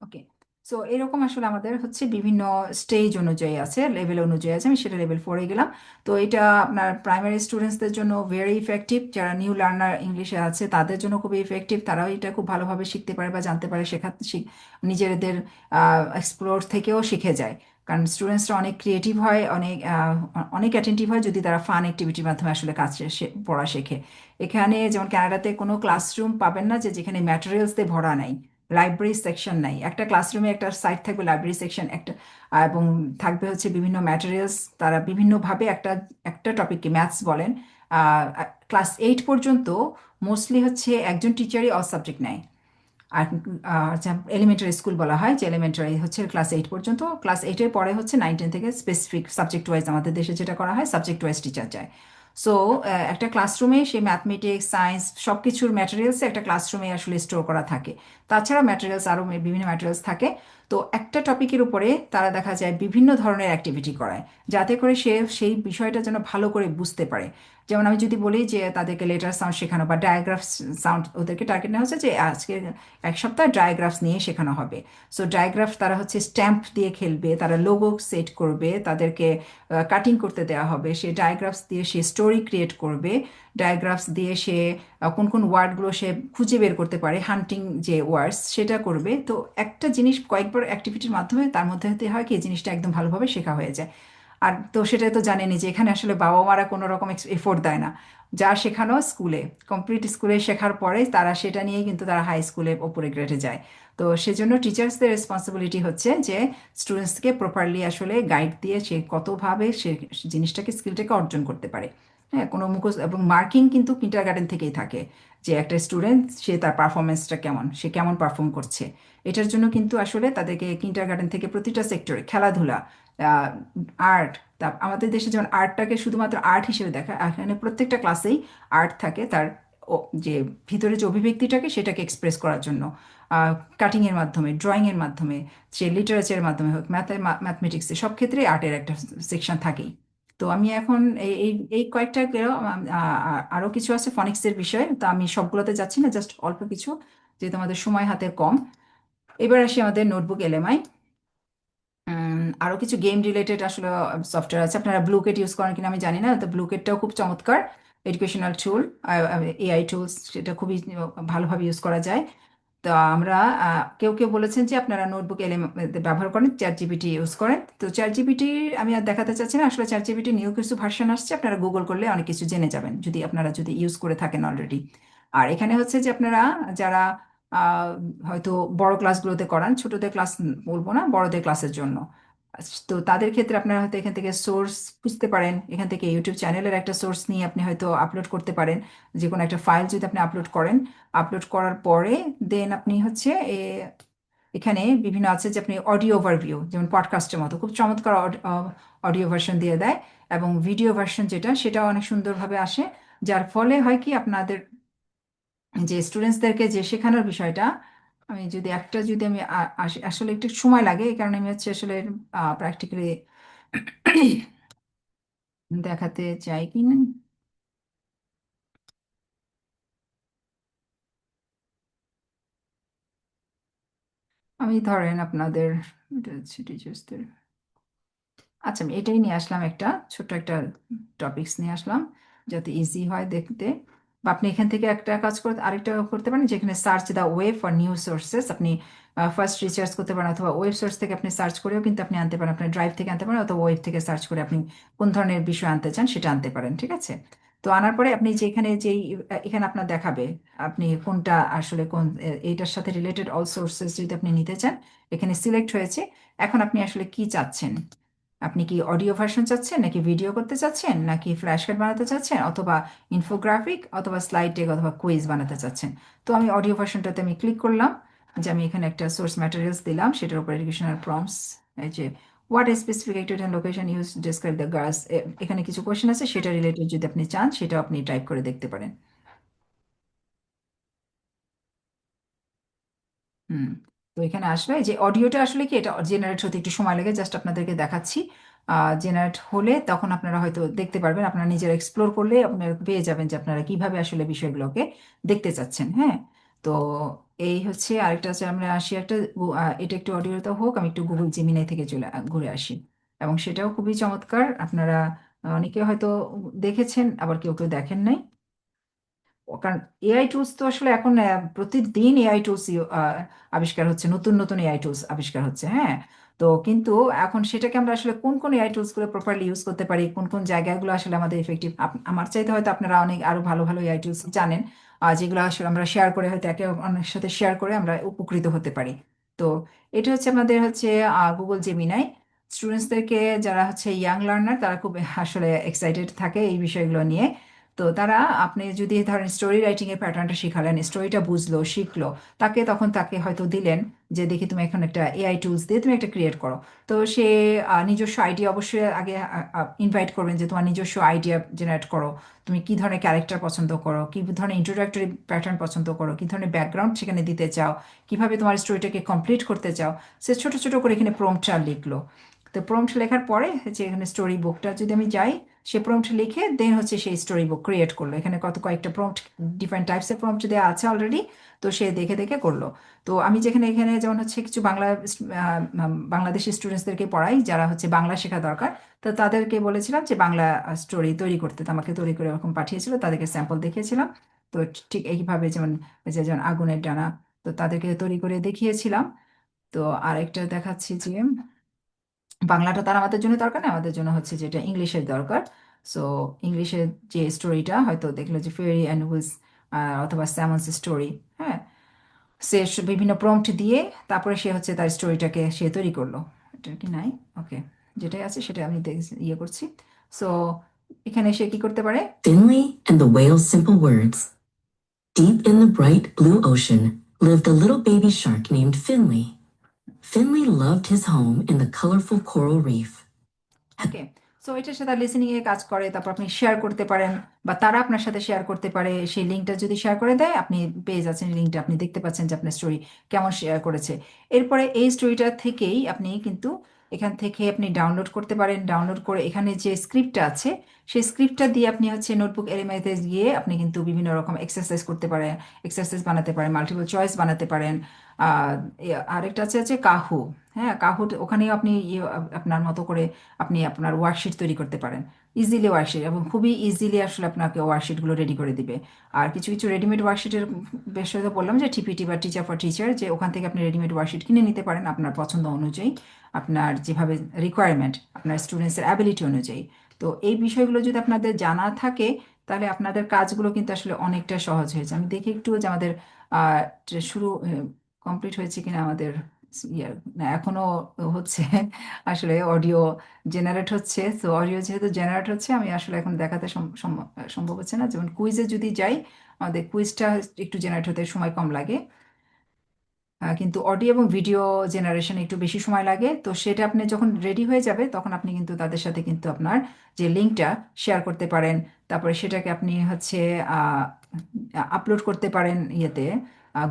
Okay, so এরকম আসলে আমাদের হচ্ছে বিভিন্ন স্টেজ অনুযায়ী আছে, লেভেল অনুযায়ী আছে। আমি সেটা লেভেল 4-এ গেলাম। তো এটা আপনার প্রাইমারি স্টুডেন্টসদের জন্য ভেরি ইফেক্টিভ, যারা নিউ লার্নার ইংলিশে আছে তাদের জন্য খুবই ইফেক্টিভ, তারাও এটা খুব ভালোভাবে শিখতে পারে বা জানতে পারে, নিজেদের এক্সপ্লোর থেকেও শিখে যায়। কারণ স্টুডেন্টসরা অনেক ক্রিয়েটিভ হয়, অনেক অ্যাটেন্টিভ হয় যদি তারা ফান অ্যাক্টিভিটির মাধ্যমে আসলে কাজ পড়া শেখে। এখানে যেমন কানাডাতে কোনো ক্লাসরুম পাবেন না যে যেখানে ম্যাটেরিয়ালস দিয়ে ভরা নাই, লাইব্রেরি সেকশন নাই। একটা ক্লাসরুমে একটা সাইড থাকবে লাইব্রেরি সেকশন একটা, এবং থাকবে হচ্ছে বিভিন্ন ম্যাটেরিয়ালস। তারা বিভিন্নভাবে একটা একটা টপিককে, ম্যাথস বলেন, ক্লাস 8 পর্যন্ত মোস্টলি হচ্ছে একজন টিচারই অল সাবজেক্ট নেয়। আর এলিমেন্টারি স্কুল বলা হয়, যে এলিমেন্টারি হচ্ছে ক্লাস 8 পর্যন্ত, ক্লাস 8-এর পরে হচ্ছে 9-10 থেকে স্পেসিফিক সাবজেক্ট ওয়াইজ, আমাদের দেশে যেটা করা হয় সাবজেক্ট ওয়াইজ টিচার যায়। সো একটা ক্লাসরুমে সেই ম্যাথমেটিক্স, সায়েন্স, সব কিছুর ম্যাটেরিয়ালসে একটা ক্লাসরুমে আসলে স্টোর করা থাকে। তাছাড়া ম্যাটেরিয়ালস আরও বিভিন্ন ম্যাটেরিয়ালস থাকে। তো একটা টপিকের উপরে তারা দেখা যায় বিভিন্ন ধরনের অ্যাক্টিভিটি করায়, যাতে করে সে সেই বিষয়টা যেন ভালো করে বুঝতে পারে। যেমন আমি যদি বলি যে তাদেরকে লেটার সাউন্ড শেখানো বা ডায়াগ্রাফ সাউন্ড, ওদেরকে টার্গেট নেওয়া হচ্ছে যে আজকে এক সপ্তাহ ডায়াগ্রাফস নিয়ে শেখানো হবে। সো ডায়াগ্রাফ তারা হচ্ছে স্ট্যাম্প দিয়ে খেলবে, তারা লোগো সেট করবে, তাদেরকে কাটিং করতে দেওয়া হবে, সে ডায়াগ্রাফস দিয়ে সে স্টোরি ক্রিয়েট করবে, ডায়াগ্রাফস দিয়ে সে কোন কোন ওয়ার্ডগুলো সে খুঁজে বের করতে পারে, হান্টিং যে ওয়ার্ডস সেটা করবে। তো একটা জিনিস কয়েকবার অ্যাক্টিভিটির মাধ্যমে তার মধ্যে হতে হয় কি এই জিনিসটা একদম ভালোভাবে শেখা হয়ে যায়। আর তো সেটা তো জানেনই যে এখানে আসলে বাবা মারা কোনো রকম এফোর্ট দেয় না, যা শেখানো স্কুলে, কমপ্লিট স্কুলে শেখার পরে তারা সেটা নিয়েই কিন্তু তারা হাই স্কুলে ওপরে গ্রেডে যায়। তো সেজন্য টিচার্সদের রেসপন্সিবিলিটি হচ্ছে যে স্টুডেন্টসকে প্রপারলি আসলে গাইড দিয়ে সে কতভাবে সে জিনিসটাকে স্কিলটাকে অর্জন করতে পারে। হ্যাঁ, কোনো মুখস্থ এবং মার্কিং কিন্তু কিন্ডার গার্ডেন থেকেই থাকে, যে একটা স্টুডেন্ট সে তার পারফরমেন্সটা কেমন, সে কেমন পারফর্ম করছে। এটার জন্য কিন্তু আসলে তাদেরকে কিন্ডার গার্ডেন থেকে প্রতিটা সেক্টরে, খেলাধুলা, আর্ট, তা আমাদের দেশে যেমন আর্টটাকে শুধুমাত্র আর্ট হিসেবে দেখা, এখানে প্রত্যেকটা ক্লাসেই আর্ট থাকে, তার যে ভিতরে যে অভিব্যক্তিটাকে সেটাকে এক্সপ্রেস করার জন্য, কাটিংয়ের মাধ্যমে, ড্রয়িংয়ের মাধ্যমে, সে লিটারেচারের মাধ্যমে হোক, ম্যাথমেটিক্সে, সব ক্ষেত্রে আর্টের একটা সেকশন থাকেই। তো আমি এখন এই এই এই কয়েকটা আরও কিছু আছে ফনিক্সের বিষয়, তো আমি সবগুলোতে যাচ্ছি না, জাস্ট অল্প কিছু, যেহেতু আমাদের সময় হাতে কম। এবার আসি আমাদের নোটবুক এলএমআই। আরও কিছু গেম রিলেটেড আসলে সফটওয়্যার আছে, আপনারা ব্লুকেট ইউজ করেন কিনা আমি জানি না, তো ব্লুকেটটাও খুব চমৎকার এডুকেশনাল টুল, এআই টুলস, সেটা খুবই ভালোভাবে ইউজ করা যায়। তো আমরা কেউ কেউ বলেছেন যে আপনারা নোটবুক এলএম ব্যবহার করেন, চ্যাট জিপিটি ইউজ করেন। তো চ্যাট জিপিটি আমি আর দেখাতে চাচ্ছি না, আসলে চ্যাট জিপিটি নিউ কিছু ভার্সন আসছে, আপনারা গুগল করলে অনেক কিছু জেনে যাবেন যদি আপনারা যদি ইউজ করে থাকেন অলরেডি। আর এখানে হচ্ছে যে আপনারা যারা আহ, হয়তো বড় ক্লাসগুলোতে করান, ছোটদের ক্লাস বলবো না, বড়দের ক্লাসের জন্য, তো তাদের ক্ষেত্রে আপনারা হয়তো এখান থেকে সোর্স খুঁজতে পারেন, এখান থেকে ইউটিউব চ্যানেলের একটা সোর্স নিয়ে আপনি হয়তো আপলোড করতে পারেন। যে কোনো একটা ফাইল যদি আপনি আপলোড করেন, আপলোড করার পরে দেন আপনি হচ্ছে এখানে বিভিন্ন আছে যে আপনি অডিও ওভারভিউ, যেমন পডকাস্টের মতো খুব চমৎকার অডিও ভার্সন দিয়ে দেয়, এবং ভিডিও ভার্সন যেটা সেটাও অনেক সুন্দরভাবে আসে। যার ফলে হয় কি আপনাদের যে স্টুডেন্টসদেরকে যে শেখানোর বিষয়টা, আমি যদি একটা যদি আমি আসলে একটু সময় লাগে, এই কারণে আমি হচ্ছে আসলে প্র্যাকটিক্যালি দেখাতে চাই কি না। আমি ধরেন আপনাদের, এটা হচ্ছে টিচার্সদের, আচ্ছা আমি এটাই নিয়ে আসলাম, একটা ছোট্ট একটা টপিকস নিয়ে আসলাম যাতে ইজি হয় দেখতে। বা আপনি এখান থেকে একটা কাজ করতে আরেকটা করতে পারেন, যেখানে search the web for new sources, আপনি ফার্স্ট রিসার্চ করতে পারেন, অথবা ওয়েব সোর্স থেকে আপনি সার্চ করেও কিন্তু আপনি আনতে পারেন, আপনার ড্রাইভ থেকে আনতে পারেন, অথবা ওয়েব থেকে সার্চ করে আপনি কোন ধরনের বিষয় আনতে চান সেটা আনতে পারেন, ঠিক আছে। তো আনার পরে আপনি যেখানে যেই এখানে আপনার দেখাবে আপনি কোনটা আসলে কোন এইটার সাথে রিলেটেড অল সোর্সেস যদি আপনি নিতে চান, এখানে সিলেক্ট হয়েছে। এখন আপনি আসলে কি চাচ্ছেন, আপনি কি অডিও ভার্সন চাচ্ছেন, নাকি ভিডিও করতে চাচ্ছেন, নাকি ফ্ল্যাশ কার্ড বানাতে চাচ্ছেন, অথবা ইনফোগ্রাফিক, অথবা স্লাইড টেক, অথবা কুইজ বানাতে চাচ্ছেন। তো আমি অডিও ভার্সনটাতে আমি ক্লিক করলাম, যে আমি এখানে একটা সোর্স ম্যাটেরিয়ালস দিলাম, সেটার উপর এডুকেশনাল প্রম্পটস, এই যে what specific activity and location use describe the girls, এখানে কিছু কোয়েশ্চেন আছে, সেটা রিলেটেড যদি আপনি চান সেটাও আপনি টাইপ করে দেখতে পারেন। হুম। তো এখানে আসবে যে অডিওটা আসলে কি এটা জেনারেট হতে একটু সময় লাগে, জাস্ট আপনাদেরকে দেখাচ্ছি। জেনারেট হলে তখন আপনারা হয়তো দেখতে পারবেন, আপনারা নিজেরা এক্সপ্লোর করলে আপনারা পেয়ে যাবেন যে আপনারা কিভাবে আসলে বিষয়গুলোকে দেখতে চাচ্ছেন। হ্যাঁ, তো এই হচ্ছে আরেকটা হচ্ছে, আমরা আসি একটা এটা একটু অডিওতে হোক, আমি একটু গুগল জেমিনাই থেকে ঘুরে আসি, এবং সেটাও খুবই চমৎকার। আপনারা অনেকে হয়তো দেখেছেন, আবার কেউ কেউ দেখেন নাই। কারণ এআই টুলস তো আসলে এখন প্রতিদিন এআই টুলস আবিষ্কার হচ্ছে, নতুন নতুন এআই টুলস আবিষ্কার হচ্ছে। হ্যাঁ, তো কিন্তু এখন সেটাকে আমরা আসলে কোন কোন এআই টুলস গুলো প্রপারলি ইউজ করতে পারি, কোন কোন জায়গাগুলো আসলে আমাদের ইফেক্টিভ, আমার চাইতে হয়তো আপনারা অনেক আরো ভালো ভালো এআই টুলস জানেন, যেগুলো আসলে আমরা শেয়ার করে, হয়তো একে অন্যের সাথে শেয়ার করে আমরা উপকৃত হতে পারি। তো এটা হচ্ছে আমাদের হচ্ছে গুগল জেমিনাই। স্টুডেন্টসদেরকে যারা হচ্ছে ইয়াং লার্নার, তারা খুব আসলে এক্সাইটেড থাকে এই বিষয়গুলো নিয়ে। তো তারা আপনি যদি ধরেন স্টোরি রাইটিং এর প্যাটার্নটা শিখালেন, স্টোরিটা বুঝলো, শিখলো, তাকে হয়তো দিলেন যে দেখি তুমি এখন একটা এআই টুলস দিয়ে তুমি একটা ক্রিয়েট করো। তো সে নিজস্ব আইডিয়া অবশ্যই আগে ইনভাইট করবেন যে তোমার নিজস্ব আইডিয়া জেনারেট করো, তুমি কি ধরনের ক্যারেক্টার পছন্দ করো, কি ধরনের ইন্ট্রোডাক্টরি প্যাটার্ন পছন্দ করো, কি ধরনের ব্যাকগ্রাউন্ড সেখানে দিতে চাও, কিভাবে তোমার স্টোরিটাকে কমপ্লিট করতে চাও। সে ছোট ছোট করে এখানে প্রম্পটটা লিখলো। তো প্রম্পট লেখার পরে যে এখানে স্টোরি বুকটা যদি আমি যাই, সে প্রম্পট লিখে দেন হচ্ছে সেই স্টোরি বুক ক্রিয়েট করলো। এখানে কয়েকটা প্রম্পট, ডিফারেন্ট টাইপসের প্রম্পট দেওয়া আছে অলরেডি। তো সে দেখে দেখে করলো। তো আমি যেখানে এখানে যেমন হচ্ছে কিছু বাংলাদেশি স্টুডেন্টসদেরকে পড়াই যারা হচ্ছে বাংলা শেখা দরকার, তো তাদেরকে বলেছিলাম যে বাংলা স্টোরি তৈরি করতে। তো আমাকে তৈরি করে এরকম পাঠিয়েছিল, তাদেরকে স্যাম্পল দেখিয়েছিলাম। তো ঠিক এইভাবে যেমন যেমন আগুনের ডানা, তো তাদেরকে তৈরি করে দেখিয়েছিলাম। তো আরেকটা দেখাচ্ছি যে বাংলাটা তার আমাদের জন্য দরকার না, আমাদের জন্য হচ্ছে যেটা ইংলিশের দরকার। সো ইংলিশের যে স্টোরিটা হয়তো দেখলো যে ফেরি অ্যান্ড উইলস অথবা স্যামন্স স্টোরি, হ্যাঁ, সে বিভিন্ন প্রম্পট দিয়ে তারপরে সে হচ্ছে তার স্টোরিটাকে সে তৈরি করলো। এটা কি নাই? ওকে, যেটাই আছে সেটা আমি ইয়ে করছি। সো এখানে সে কি করতে পারে? Finley and the Whale's Simple Words. Deep in the bright blue ocean lived a little baby shark named Finley. Finley loved his home in the colorful coral reef. Okay, so এটার সাথে listening এ কাজ করে। তারপর আপনি share করতে পারেন বা তারা আপনার সাথে শেয়ার করতে পারে। সেই লিঙ্কটা যদি শেয়ার করে দেয়, আপনি পেয়ে যাচ্ছেন লিঙ্কটা, আপনি দেখতে পাচ্ছেন যে আপনার স্টোরি কেমন শেয়ার করেছে। এরপরে এই স্টোরিটা থেকেই আপনি কিন্তু এখান থেকে আপনি ডাউনলোড করতে পারেন। ডাউনলোড করে এখানে যে স্ক্রিপ্টটা আছে, সেই স্ক্রিপ্টটা দিয়ে আপনি হচ্ছে নোটবুক এলএমআইতে গিয়ে আপনি কিন্তু বিভিন্ন রকম এক্সারসাইজ করতে পারেন, এক্সারসাইজ বানাতে পারেন, মাল্টিপল চয়েস বানাতে পারেন। আরেকটা আছে কাহু। হ্যাঁ, কাহু, ওখানেও আপনি আপনার মতো করে আপনি আপনার ওয়ার্কশিট তৈরি করতে পারেন। ইজিলি ওয়ার্কশিট, এবং খুবই ইজিলি আসলে আপনাকে ওয়ার্কশিটগুলো রেডি করে দিবে। আর কিছু কিছু রেডিমেড ওয়ার্কশিটের বিষয়ে তো বললাম যে টিপিটি বা টিচার ফর টিচার, যে ওখান থেকে আপনি রেডিমেড ওয়ার্কশিট কিনে নিতে পারেন আপনার পছন্দ অনুযায়ী, আপনার যেভাবে রিকোয়ারমেন্ট, আপনার স্টুডেন্টসের অ্যাবিলিটি অনুযায়ী। তো এই বিষয়গুলো যদি আপনাদের জানা থাকে, তাহলে আপনাদের কাজগুলো কিন্তু আসলে অনেকটা সহজ হয়েছে। আমি দেখি একটু যে আমাদের শুরু কমপ্লিট হয়েছে কিনা আমাদের ইয়ে, না এখনো হচ্ছে। আসলে অডিও জেনারেট হচ্ছে, তো অডিও যেহেতু জেনারেট হচ্ছে, আমি আসলে এখন দেখাতে সম্ভব হচ্ছে না। যেমন কুইজে যদি যাই, আমাদের কুইজটা একটু জেনারেট হতে সময় কম লাগে, কিন্তু অডিও এবং ভিডিও জেনারেশন একটু বেশি সময় লাগে। তো সেটা আপনি যখন রেডি হয়ে যাবে, তখন আপনি কিন্তু তাদের সাথে কিন্তু আপনার যে লিঙ্কটা শেয়ার করতে পারেন। তারপরে সেটাকে আপনি হচ্ছে আপলোড করতে পারেন ইয়েতে,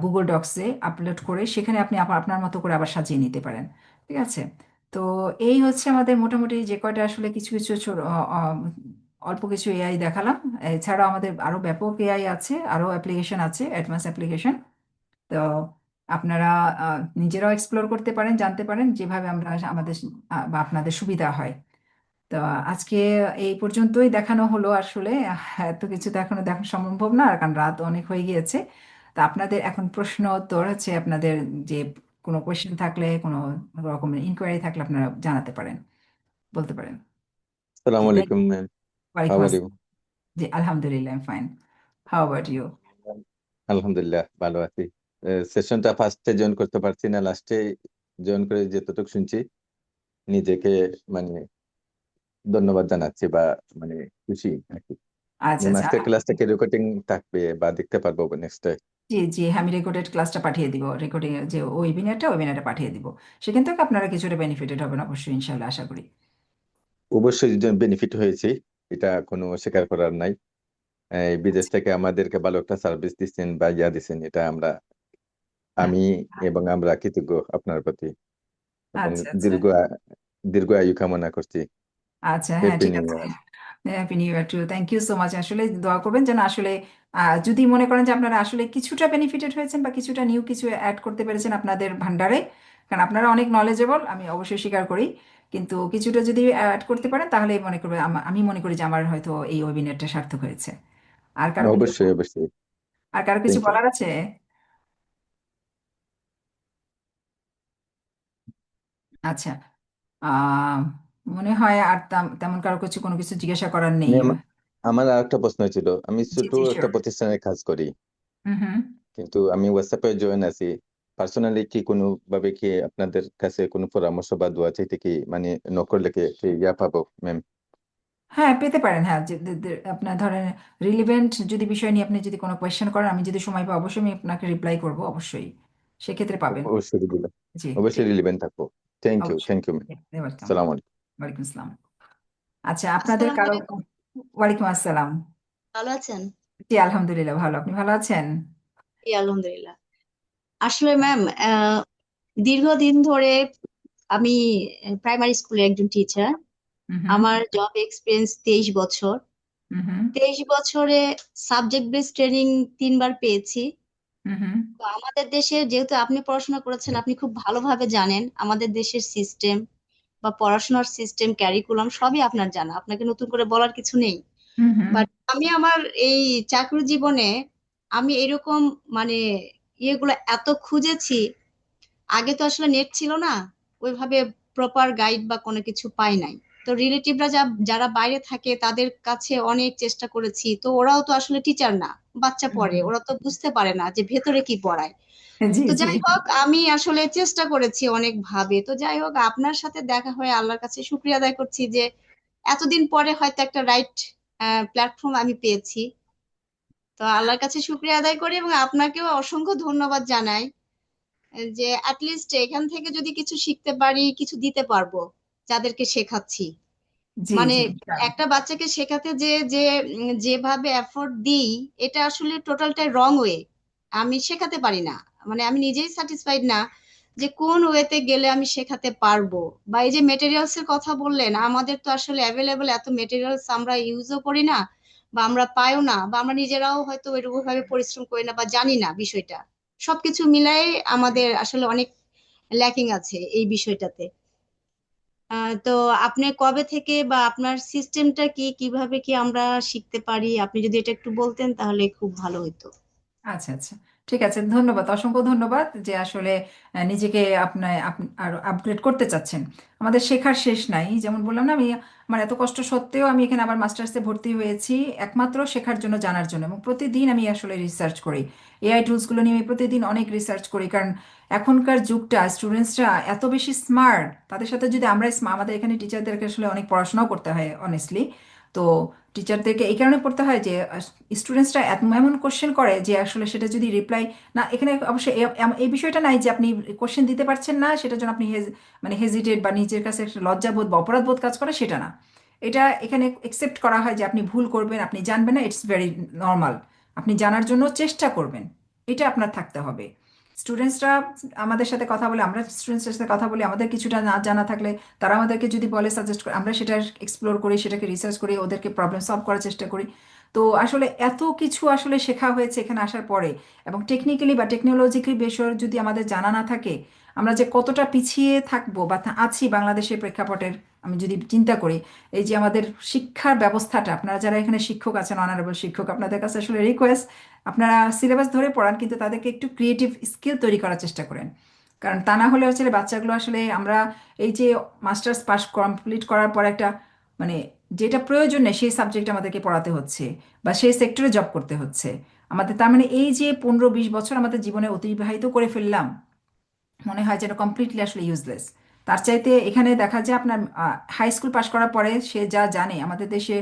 গুগল ডক্সে আপলোড করে সেখানে আপনি আপনার মতো করে আবার সাজিয়ে নিতে পারেন। ঠিক আছে? তো এই হচ্ছে আমাদের মোটামুটি যে কয়টা আসলে কিছু কিছু অল্প কিছু এআই দেখালাম। এছাড়াও আমাদের আরো ব্যাপক এআই আছে, আরো অ্যাপ্লিকেশন আছে, অ্যাডভান্স অ্যাপ্লিকেশন। তো আপনারা নিজেরাও এক্সপ্লোর করতে পারেন, জানতে পারেন যেভাবে আমরা আমাদের বা আপনাদের সুবিধা হয়। তো আজকে এই পর্যন্তই দেখানো হলো আসলে। এত কিছু তো এখনো দেখানো সম্ভব না, কারণ রাত অনেক হয়ে গিয়েছে। তা আপনাদের এখন প্রশ্ন উত্তর হচ্ছে, আপনাদের যে কোনো কোয়েশ্চেন থাকলে, কোনো রকমের ইনকোয়ারি থাকলে আপনারা জানাতে পারেন, বলতে পারেন। Assalamu Thank alaikum, ma'am. ওয়ালাইকুম How are আসসালাম। you? জি, আলহামদুলিল্লাহ, ফাইন। How about you? আলহামদুলিল্লাহ ভালো আছি। সেশনটা ফার্স্টে জয়েন করতে পারছি না, লাস্টে জয়েন করে যতটুকু শুনছি নিজেকে মানে ধন্যবাদ জানাচ্ছি বা মানে খুশি আর কি। আচ্ছা আচ্ছা, মাস্টার ক্লাসটাকে রেকর্ডিং থাকবে বা দেখতে পারবো নেক্সট টাইম। জি জি, আমি রেকর্ডেড ক্লাসটা পাঠিয়ে দিব, রেকর্ডিং যে ওয়েবিনারটা পাঠিয়ে দিব। সেখান থেকে আপনারা কিছুটা বেনিফিটেড হবেন অবশ্যই, ইনশাল্লাহ, আশা করি। অবশ্যই বেনিফিট হয়েছে, এটা কোনো স্বীকার করার নাই। এই বিদেশ থেকে আমাদেরকে ভালো একটা সার্ভিস দিচ্ছেন বা ইয়া দিচ্ছেন, এটা আমি এবং আমরা কৃতজ্ঞ আপনার প্রতি, এবং আচ্ছা আচ্ছা দীর্ঘ আয়ু কামনা করছি। আচ্ছা, হ্যাঁ, হ্যাপি ঠিক নিউ আছে। Year. Happy new year too, thank you so much. আসলে দোয়া করবেন যেন আসলে যদি মনে করেন যে আপনারা আসলে কিছুটা বেনিফিটেড হয়েছেন বা কিছুটা নিউ কিছু অ্যাড করতে পেরেছেন আপনাদের ভান্ডারে, কারণ আপনারা অনেক নলেজেবল, আমি অবশ্যই স্বীকার করি। কিন্তু কিছুটা যদি অ্যাড করতে পারেন, তাহলে মনে করবে আমি মনে করি যে আমার হয়তো এই ওয়েবিনারটা সার্থক হয়েছে। আর কারো কিছু অবশ্যই অবশ্যই। আর কারো কিছু থ্যাংক ইউ। বলার আছে? আচ্ছা, আহ মনে হয় আর তেমন কারো কিছু কোনো কিছু জিজ্ঞাসা করার নেই। আমার আর একটা প্রশ্ন ছিল, আমি জি ছোট জি, একটা শিওর। প্রতিষ্ঠানে কাজ করি, হুম হুম। কিন্তু আমি হোয়াটসঅ্যাপে জয়েন আছি। পার্সোনালি কি কোনো ভাবে কি আপনাদের কাছে কোনো পরামর্শ বা দোয়া চাইতে কি মানে নক করলে কি কি ইয়া পাবো ম্যাম? হ্যাঁ, পেতে পারেন। হ্যাঁ, আপনার ধরেন রিলিভেন্ট যদি বিষয় নিয়ে আপনি যদি কোনো কোয়েশ্চেন করেন, আমি যদি সময় পাই অবশ্যই আমি আপনাকে রিপ্লাই করব, অবশ্যই সেক্ষেত্রে পাবেন। অবশ্যই দিবেন, জি, ঠিক, অবশ্যই রিলিভেন্ট থাকবো। অবশ্যই। Thank you ma'am. ওয়েলকাম। আসসালামু আলাইকুম। ওয়ালাইকুম আসসালাম। আচ্ছা, আপনাদের আসসালামু কারো? আলাইকুম। ওয়ালাইকুম আসসালাম। ভালো আছেন? জি, আলহামদুলিল্লাহ ভালো। আপনি ভালো আছেন? জি, আলহামদুলিল্লাহ। আসলে ম্যাম, দীর্ঘদিন ধরে আমি প্রাইমারি স্কুলে একজন টিচার। হুম হুম আমার জব এক্সপিরিয়েন্স 23 বছর। হুম হুম 23 বছরে সাবজেক্ট বেস ট্রেনিং 3বার পেয়েছি। হুম তো আমাদের দেশে, যেহেতু আপনি পড়াশোনা করেছেন, আপনি খুব ভালোভাবে জানেন আমাদের দেশের সিস্টেম বা পড়াশোনার সিস্টেম, ক্যারিকুলাম সবই আপনার জানা, আপনাকে নতুন করে বলার কিছু নেই। হুম হুম বাট আমি আমার এই চাকরি জীবনে আমি এরকম মানে ইয়েগুলো এত খুঁজেছি। আগে তো আসলে নেট ছিল না, ওইভাবে প্রপার গাইড বা কোনো কিছু পাই নাই। তো রিলেটিভরা যারা বাইরে থাকে তাদের কাছে অনেক চেষ্টা করেছি, তো ওরাও তো আসলে টিচার না, বাচ্চা পড়ে, হুম। ওরা তো বুঝতে পারে না যে ভেতরে কি পড়ায়। জি তো জি। যাই হোক, আমি আসলে চেষ্টা করেছি অনেক ভাবে। তো যাই হোক, আপনার সাথে দেখা হয়ে আল্লাহর কাছে শুক্রিয়া আদায় করছি যে এতদিন পরে হয়তো একটা রাইট প্ল্যাটফর্ম আমি পেয়েছি। তো আল্লাহর কাছে শুক্রিয়া আদায় করি এবং আপনাকেও অসংখ্য ধন্যবাদ জানাই যে অ্যাটলিস্ট এখান থেকে যদি কিছু শিখতে পারি, কিছু দিতে পারবো যাদেরকে শেখাচ্ছি। জি মানে জি। একটা বাচ্চাকে শেখাতে যে যে যেভাবে এফোর্ট দিই, এটা আসলে টোটালটাই রং ওয়ে। আমি শেখাতে পারি না, মানে আমি নিজেই স্যাটিসফাইড না যে কোন ওয়েতে গেলে আমি শেখাতে পারবো। বা এই যে মেটেরিয়ালস এর কথা বললেন, আমাদের তো আসলে অ্যাভেলেবল এত মেটেরিয়ালস আমরা ইউজও করি না, বা আমরা পাইও না, বা আমরা নিজেরাও হয়তো ওইরকম ভাবে পরিশ্রম করি না বা জানি না বিষয়টা। সবকিছু মিলাই আমাদের আসলে অনেক ল্যাকিং আছে এই বিষয়টাতে। তো আপনি কবে থেকে বা আপনার সিস্টেমটা কি, কিভাবে কি আমরা শিখতে পারি, আপনি যদি এটা একটু বলতেন তাহলে খুব ভালো হতো। আচ্ছা আচ্ছা, ঠিক আছে, ধন্যবাদ, অসংখ্য ধন্যবাদ যে আসলে নিজেকে আপনার আরো আপগ্রেড করতে চাচ্ছেন। আমাদের শেখার শেষ নাই, যেমন বললাম না, আমি আমার এত কষ্ট সত্ত্বেও আমি এখানে আবার মাস্টার্সে ভর্তি হয়েছি একমাত্র শেখার জন্য, জানার জন্য, এবং প্রতিদিন আমি আসলে রিসার্চ করি। এআই টুলসগুলো নিয়ে আমি প্রতিদিন অনেক রিসার্চ করি, কারণ এখনকার যুগটা স্টুডেন্টসরা এত বেশি স্মার্ট, তাদের সাথে যদি আমরা আমাদের এখানে টিচারদেরকে আসলে অনেক পড়াশোনাও করতে হয় অনেস্টলি। তো টিচারদেরকে এই কারণে পড়তে হয় যে স্টুডেন্টসরা এমন কোশ্চেন করে যে আসলে সেটা যদি রিপ্লাই না, এখানে অবশ্যই এই বিষয়টা নাই যে আপনি কোশ্চেন দিতে পারছেন না সেটার জন্য আপনি মানে হেজিটেট বা নিজের কাছে একটা লজ্জাবোধ বা অপরাধবোধ কাজ করে, সেটা না। এটা এখানে একসেপ্ট করা হয় যে আপনি ভুল করবেন, আপনি জানবেন না, ইটস ভেরি নর্মাল। আপনি জানার জন্য চেষ্টা করবেন, এটা আপনার থাকতে হবে। স্টুডেন্টসরা আমাদের সাথে কথা বলে, আমরা স্টুডেন্টসের সাথে কথা বলি, আমাদের কিছুটা না জানা থাকলে তারা আমাদেরকে যদি বলে, সাজেস্ট করে, আমরা সেটা এক্সপ্লোর করি, সেটাকে রিসার্চ করি, ওদেরকে প্রবলেম সলভ করার চেষ্টা করি। তো আসলে এত কিছু আসলে শেখা হয়েছে এখানে আসার পরে, এবং টেকনিক্যালি বা টেকনোলজিক্যালি বিষয় যদি আমাদের জানা না থাকে, আমরা যে কতটা পিছিয়ে থাকবো বা আছি বাংলাদেশের প্রেক্ষাপটের, আমি যদি চিন্তা করি, এই যে আমাদের শিক্ষার ব্যবস্থাটা, আপনারা যারা এখানে শিক্ষক আছেন, অনারেবল শিক্ষক, আপনাদের কাছে আসলে রিকোয়েস্ট, আপনারা সিলেবাস ধরে পড়ান কিন্তু তাদেরকে একটু ক্রিয়েটিভ স্কিল তৈরি করার চেষ্টা করেন। কারণ তা না হলে হচ্ছে বাচ্চাগুলো আসলে, আমরা এই যে মাস্টার্স পাস কমপ্লিট করার পর একটা মানে যেটা প্রয়োজন নেই সেই সাবজেক্ট আমাদেরকে পড়াতে হচ্ছে বা সেই সেক্টরে জব করতে হচ্ছে আমাদের, তার মানে এই যে 15-20 বছর আমাদের জীবনে অতিবাহিত করে ফেললাম, মনে হয় যেন কমপ্লিটলি আসলে ইউজলেস। তার চাইতে এখানে দেখা যায় আপনার হাই স্কুল পাশ করার পরে সে যা জানে, আমাদের দেশে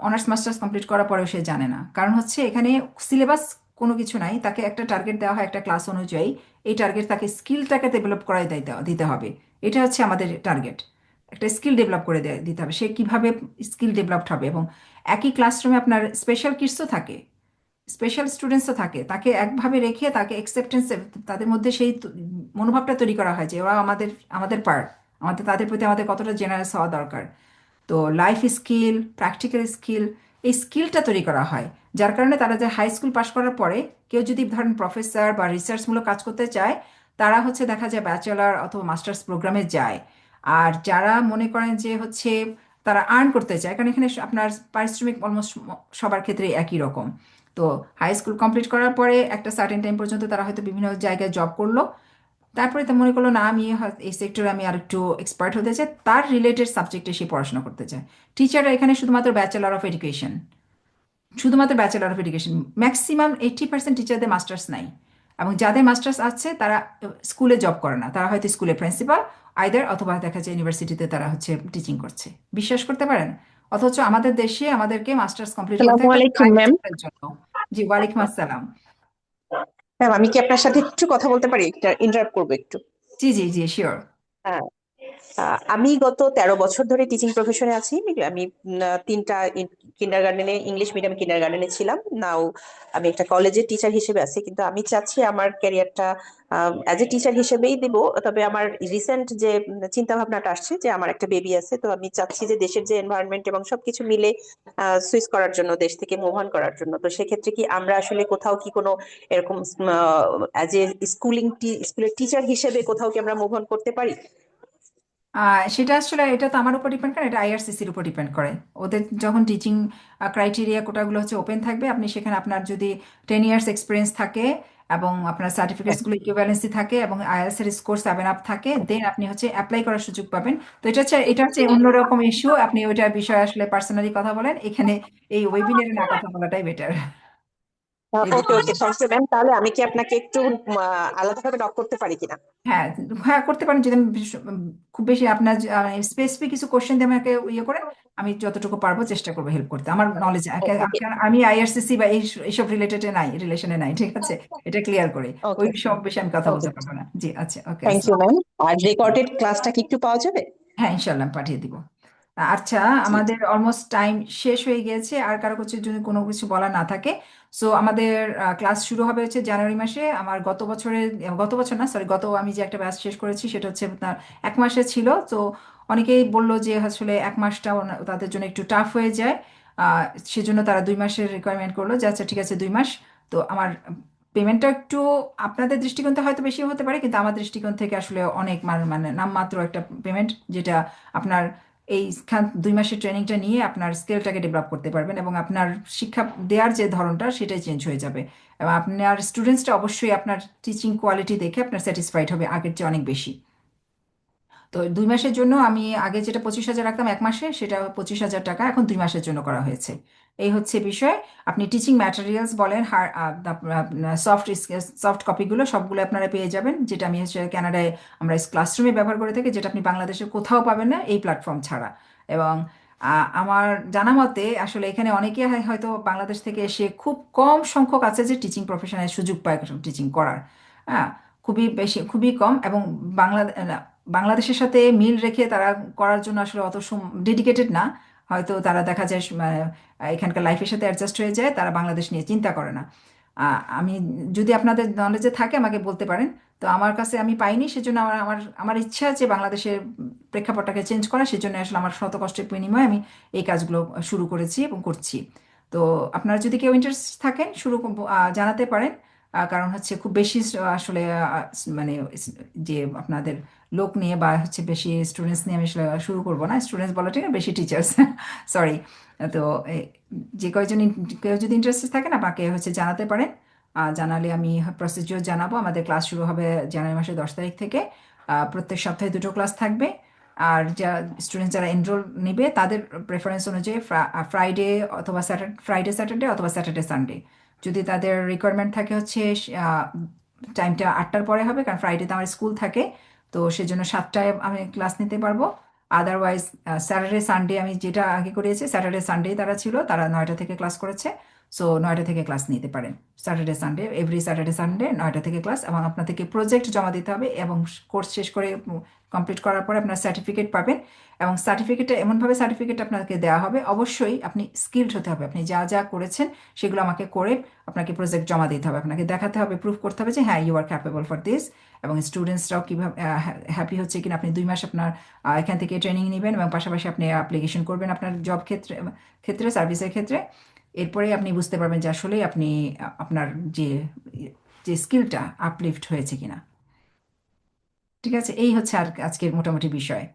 অনার্স মাস্টার্স কমপ্লিট করার পরেও সে জানে না, কারণ হচ্ছে এখানে সিলেবাস কোনো কিছু নাই, তাকে একটা টার্গেট দেওয়া হয় একটা ক্লাস অনুযায়ী, এই টার্গেট তাকে স্কিলটাকে ডেভেলপ করাই দিতে হবে। এটা হচ্ছে আমাদের টার্গেট, একটা স্কিল ডেভেলপ করে দিতে হবে, সে কিভাবে স্কিল ডেভেলপড হবে। এবং একই ক্লাসরুমে আপনার স্পেশাল কিডসও থাকে, স্পেশাল স্টুডেন্টসও থাকে, তাকে একভাবে রেখে তাকে অ্যাকসেপ্টেন্স, তাদের মধ্যে সেই মনোভাবটা তৈরি করা হয় যে ওরা আমাদের আমাদের পার্ট, আমাদের তাদের প্রতি আমাদের কতটা জেনারেস হওয়া দরকার। তো লাইফ স্কিল, প্র্যাকটিক্যাল স্কিল, এই স্কিলটা তৈরি করা হয়, যার কারণে তারা যে হাই স্কুল পাশ করার পরে কেউ যদি ধরেন প্রফেসর বা রিসার্চমূলক কাজ করতে চায়, তারা হচ্ছে দেখা যায় ব্যাচেলার অথবা মাস্টার্স প্রোগ্রামে যায়। আর যারা মনে করেন যে হচ্ছে তারা আর্ন করতে চায়, কারণ এখানে আপনার পারিশ্রমিক অলমোস্ট সবার ক্ষেত্রে একই রকম। তো হাই স্কুল কমপ্লিট করার পরে একটা সার্টেন টাইম পর্যন্ত তারা হয়তো বিভিন্ন জায়গায় জব করলো, তারপরে তো মনে করলো না আমি এই সেক্টরে আমি আর একটু এক্সপার্ট হতে চাই, তার রিলেটেড সাবজেক্টে সে পড়াশোনা করতে চায়। টিচাররা এখানে শুধুমাত্র ব্যাচেলার অফ এডুকেশন, শুধুমাত্র ব্যাচেলার অফ এডুকেশন, ম্যাক্সিমাম 80% টিচারদের মাস্টার্স নাই, এবং যাদের মাস্টার্স আছে তারা স্কুলে জব করে না, তারা হয়তো স্কুলে প্রিন্সিপাল আইদার, অথবা দেখা যায় ইউনিভার্সিটিতে তারা হচ্ছে টিচিং করছে, বিশ্বাস করতে পারেন। অথচ আমাদের দেশে আমাদেরকে মাস্টার্স কমপ্লিট করতে আসসালামু হয় আলাইকুম প্রায় ম্যাম। বছরের জন্য। জি, ওয়ালাইকুম আসসালাম। ম্যাম আমি কি আপনার সাথে একটু কথা বলতে পারি? একটা ইন্টারাপ্ট করবো একটু। জি জি জি, শিওর। হ্যাঁ, আমি গত 13 বছর ধরে টিচিং প্রফেশনে আছি। আমি তিনটা কিন্ডারগার্ডেনে, ইংলিশ মিডিয়াম কিন্ডারগার্ডেনে ছিলাম। নাও আমি একটা কলেজের টিচার হিসেবে আছি, কিন্তু আমি চাচ্ছি আমার ক্যারিয়ারটা অ্যাজ এ টিচার হিসেবেই দিব। তবে আমার রিসেন্ট যে চিন্তা ভাবনাটা আসছে যে আমার একটা বেবি আছে, তো আমি চাচ্ছি যে দেশের যে এনভায়রনমেন্ট এবং সবকিছু মিলে সুইচ করার জন্য, দেশ থেকে মুভ অন করার জন্য। তো সেক্ষেত্রে কি আমরা আসলে কোথাও কি কোনো এরকম অ্যাজ এ স্কুলের টিচার হিসেবে কোথাও কি আমরা মুভ অন করতে পারি? সেটা আসলে এটা তো আমার উপর ডিপেন্ড করে, এটা আইআরসিসির উপর ডিপেন্ড করে। ওদের যখন টিচিং ক্রাইটেরিয়া কোটাগুলো হচ্ছে ওপেন থাকবে, আপনি সেখানে আপনার যদি 10 ইয়ার্স এক্সপিরিয়েন্স থাকে এবং আপনার সার্টিফিকেটসগুলো ইকুইভ্যালেন্সি থাকে এবং আইএলটিএস এর স্কোর 7 আপ থাকে, দেন আপনি হচ্ছে অ্যাপ্লাই করার সুযোগ পাবেন। তো এটা হচ্ছে অন্যরকম ইস্যু। আপনি ওইটার বিষয়ে আসলে পার্সোনালি কথা বলেন, এখানে এই ওয়েবিনারে না কথা বলাটাই better. Okay okay, thank you ma'am. তাহলে আমি কি আপনাকে একটু আলাদাভাবে নক করতে পারি কিনা? হ্যাঁ, হ্যাঁ করতে পারেন। যদি আমি খুব বেশি আপনার স্পেসিফিক কিছু কোশ্চেন দিয়ে আমাকে ইয়ে করে, আমি যতটুকু পারবো চেষ্টা করবো হেল্প করতে আমার নলেজ। ওকে কারণ আমি আইআরসিসি বা এইসব রিলেশনে নাই, ঠিক আছে? এটা ক্লিয়ার করে ওই ওকে সব বিষয়ে আমি কথা ওকে, বলতে পারবো না। জি আচ্ছা, ওকে। Thank you ma'am. আর রেকর্ডেড ক্লাসটা কি একটু পাওয়া যাবে? হ্যাঁ, ইনশাল্লাহ পাঠিয়ে দিব। আচ্ছা, জি জি। আমাদের অলমোস্ট টাইম শেষ হয়ে গিয়েছে। আর কারো কিছু যদি কোনো কিছু বলার না থাকে, সো আমাদের ক্লাস শুরু হবে হচ্ছে জানুয়ারি মাসে। আমার গত বছর না, সরি, আমি যে একটা ব্যাচ শেষ করেছি সেটা হচ্ছে আপনার 1 মাসে ছিল। তো অনেকেই বললো যে আসলে 1 মাসটা তাদের জন্য একটু টাফ হয়ে যায়। আহ, সেজন্য তারা 2 মাসের রিকোয়ারমেন্ট করলো, যে আচ্ছা ঠিক আছে 2 মাস। তো আমার পেমেন্টটা একটু আপনাদের দৃষ্টিকোণ থেকে হয়তো বেশি হতে পারে, কিন্তু আমার দৃষ্টিকোণ থেকে আসলে অনেক মানে নামমাত্র একটা পেমেন্ট, যেটা আপনার এই 2 মাসের ট্রেনিংটা নিয়ে আপনার স্কিলটাকে ডেভেলপ করতে পারবেন এবং আপনার শিক্ষা দেওয়ার যে ধরনটা সেটাই চেঞ্জ হয়ে যাবে। এবং আপনার স্টুডেন্টসটা অবশ্যই আপনার টিচিং কোয়ালিটি দেখে আপনার স্যাটিসফাইড হবে আগের চেয়ে অনেক বেশি। তো 2 মাসের জন্য আমি আগে যেটা 25,000 রাখতাম 1 মাসে, সেটা 25,000 টাকা এখন 2 মাসের জন্য করা হয়েছে। এই হচ্ছে বিষয়। আপনি টিচিং ম্যাটেরিয়ালস বলেন, সফট সফট কপিগুলো সবগুলো আপনারা পেয়ে যাবেন, যেটা আমি হচ্ছে কানাডায় আমরা ক্লাসরুমে ব্যবহার করে থাকি, যেটা আপনি বাংলাদেশের কোথাও পাবেন না এই প্ল্যাটফর্ম ছাড়া। এবং আমার জানা মতে আসলে এখানে অনেকে হয়তো বাংলাদেশ থেকে এসে খুব কম সংখ্যক আছে যে টিচিং প্রফেশনের সুযোগ পায় টিচিং করার। হ্যাঁ, খুবই বেশি, খুবই কম। এবং বাংলাদেশের সাথে মিল রেখে তারা করার জন্য আসলে অত ডেডিকেটেড না। হয়তো তারা দেখা যায় এখানকার লাইফের সাথে অ্যাডজাস্ট হয়ে যায়, তারা বাংলাদেশ নিয়ে চিন্তা করে না। আমি যদি আপনাদের নলেজে থাকে আমাকে বলতে পারেন। তো আমার কাছে আমি পাইনি, সেজন্য আমার আমার আমার ইচ্ছা যে বাংলাদেশের প্রেক্ষাপটটাকে চেঞ্জ করা, সেজন্য আসলে আমার শত কষ্টের বিনিময়ে আমি এই কাজগুলো শুরু করেছি এবং করছি। তো আপনারা যদি কেউ ইন্টারেস্ট থাকেন জানাতে পারেন। কারণ হচ্ছে খুব বেশি আসলে মানে যে আপনাদের লোক নিয়ে বা হচ্ছে বেশি স্টুডেন্টস নিয়ে আমি আসলে শুরু করবো না। স্টুডেন্টস বলা ঠিক না, বেশি টিচার্স সরি। তো যে কেউ যদি ইন্টারেস্টেড থাকেন আমাকে হচ্ছে জানাতে পারেন। জানালে আমি প্রসিডিওর জানাবো। আমাদের ক্লাস শুরু হবে জানুয়ারি মাসের 10 তারিখ থেকে। প্রত্যেক সপ্তাহে 2টো ক্লাস থাকবে। আর স্টুডেন্ট যারা এনরোল নেবে তাদের প্রেফারেন্স অনুযায়ী ফ্রাইডে স্যাটারডে অথবা স্যাটারডে সানডে। যদি তাদের রিকোয়ারমেন্ট থাকে হচ্ছে টাইমটা 8টার পরে হবে, কারণ ফ্রাইডেতে আমার স্কুল থাকে। তো সেজন্য 7টায় আমি ক্লাস নিতে পারবো। আদারওয়াইজ স্যাটারডে সানডে আমি যেটা আগে করিয়েছি, স্যাটারডে সানডে তারা 9টা থেকে ক্লাস করেছে। সো 9টা থেকে ক্লাস নিতে পারেন। Saturday Sunday, every Saturday Sunday 9টা থেকে ক্লাস। এবং আপনাদেরকে প্রজেক্ট জমা দিতে হবে এবং কোর্স শেষ করে কমপ্লিট করার পরে আপনার সার্টিফিকেট পাবেন। এবং সার্টিফিকেটটা এমনভাবে সার্টিফিকেট আপনাকে দেওয়া হবে, অবশ্যই আপনি স্কিলড হতে হবে। আপনি যা যা করেছেন সেগুলো আমাকে করে আপনাকে প্রজেক্ট জমা দিতে হবে। আপনাকে দেখাতে হবে, প্রুফ করতে হবে যে হ্যাঁ you are capable for this. এবং স্টুডেন্টসরাও কীভাবে হ্যাপি হচ্ছে কিনা। আপনি 2 মাস আপনার এখান থেকে ট্রেনিং নেবেন এবং পাশাপাশি আপনি অ্যাপ্লিকেশন করবেন আপনার জব ক্ষেত্রে সার্ভিসের ক্ষেত্রে। এরপরে আপনি বুঝতে পারবেন যে আসলেই আপনি আপনার যে যে স্কিলটা আপলিফট হয়েছে কিনা। ঠিক আছে, এই হচ্ছে আর আজকের মোটামুটি বিষয়।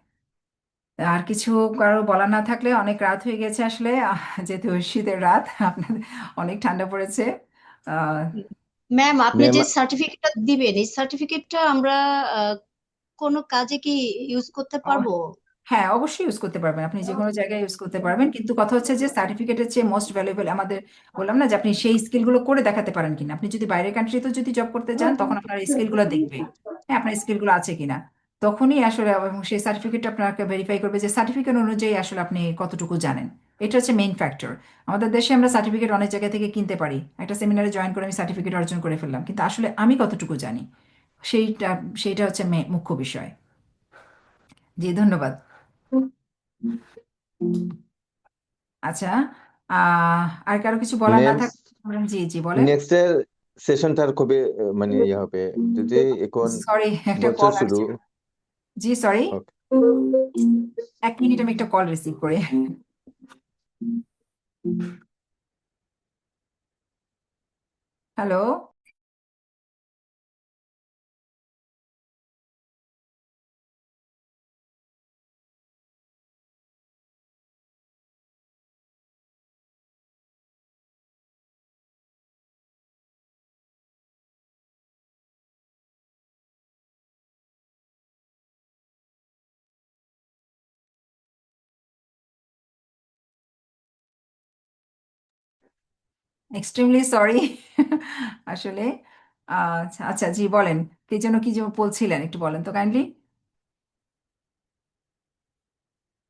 আর কিছু কারো বলার না থাকলে, অনেক রাত হয়ে গেছে আসলে, যেহেতু শীতের রাত, আপনাদের অনেক ঠান্ডা পড়েছে। আহ, ম্যাম, আপনি ম্যাম যে সার্টিফিকেটটা দিবেন, এই সার্টিফিকেটটা আমরা কোনো কাজে কি ইউজ করতে পারবো? হ্যাঁ, অবশ্যই ইউজ করতে পারবেন। আপনি যে কোনো জায়গায় ইউজ করতে পারবেন, কিন্তু কথা হচ্ছে যে সার্টিফিকেটের চেয়ে মোস্ট ভ্যালুয়েবল আমাদের বললাম না যে আপনি সেই স্কিলগুলো করে দেখাতে পারেন কিনা। আপনি যদি বাইরের কান্ট্রিতে যদি জব করতে যান, তখন আপনার স্কিলগুলো দেখবে, হ্যাঁ আপনার স্কিলগুলো আছে কিনা। তখনই আসলে এবং সেই সার্টিফিকেট আপনাকে ভেরিফাই করবে যে সার্টিফিকেট অনুযায়ী আসলে আপনি কতটুকু জানেন। এটা হচ্ছে মেইন ফ্যাক্টর। আমাদের দেশে আমরা সার্টিফিকেট অনেক জায়গা থেকে কিনতে পারি, একটা সেমিনারে জয়েন করে আমি সার্টিফিকেট অর্জন করে ফেললাম, কিন্তু আসলে আমি কতটুকু জানি সেইটা সেইটা হচ্ছে মুখ্য বিষয়। জি, ধন্যবাদ। আচ্ছা, আর কারো কিছু বলার না ম্যাম, থাকলে জি জি বলেন। নেক্সটের সেশনটার কবে মানে ইয়ে হবে যদি এখন সরি, একটা বছর কল শুরু? আসছে। জি সরি, ওকে। 1 মিনিট আমি একটা কল রিসিভ করি। হ্যালো। Extremely sorry. আসলে আচ্ছা আচ্ছা, জি বলেন, কি যেন বলছিলেন একটু বলেন তো কাইন্ডলি।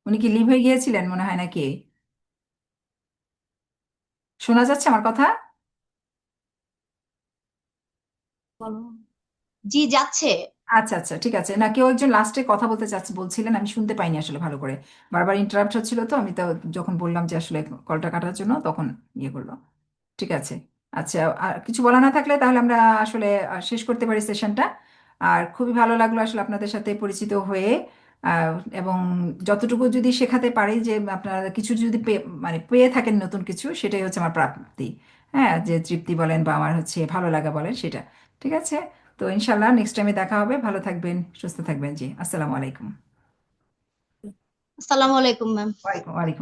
উনি কি লিভ হয়ে গিয়েছিলেন মনে হয় নাকি? শোনা যাচ্ছে আমার কথা? জি, যাচ্ছে। আচ্ছা আচ্ছা, ঠিক আছে। না, কেউ একজন লাস্টে কথা বলতে চাচ্ছে বলছিলেন, আমি শুনতে পাইনি আসলে ভালো করে, বারবার ইন্টারাপ্ট হচ্ছিল, তো আমি তো যখন বললাম যে আসলে কলটা কাটার জন্য তখন ইয়ে করলো। ঠিক আছে। আচ্ছা, আর কিছু বলা না থাকলে তাহলে আমরা আসলে শেষ করতে পারি সেশনটা। আর খুবই ভালো লাগলো আসলে আপনাদের সাথে পরিচিত হয়ে। এবং যতটুকু যদি শেখাতে পারি, যে আপনারা কিছু যদি মানে পেয়ে থাকেন নতুন কিছু, সেটাই হচ্ছে আমার প্রাপ্তি। হ্যাঁ, যে তৃপ্তি বলেন বা আমার হচ্ছে ভালো লাগা বলেন সেটা। ঠিক আছে। তো ইনশাল্লাহ নেক্সট টাইমে দেখা হবে। ভালো থাকবেন, সুস্থ থাকবেন। জি, আসসালামু আলাইকুম। আসসালামু আলাইকুম ম্যাম। ওয়ালাইকুম ওয়ালাইকুম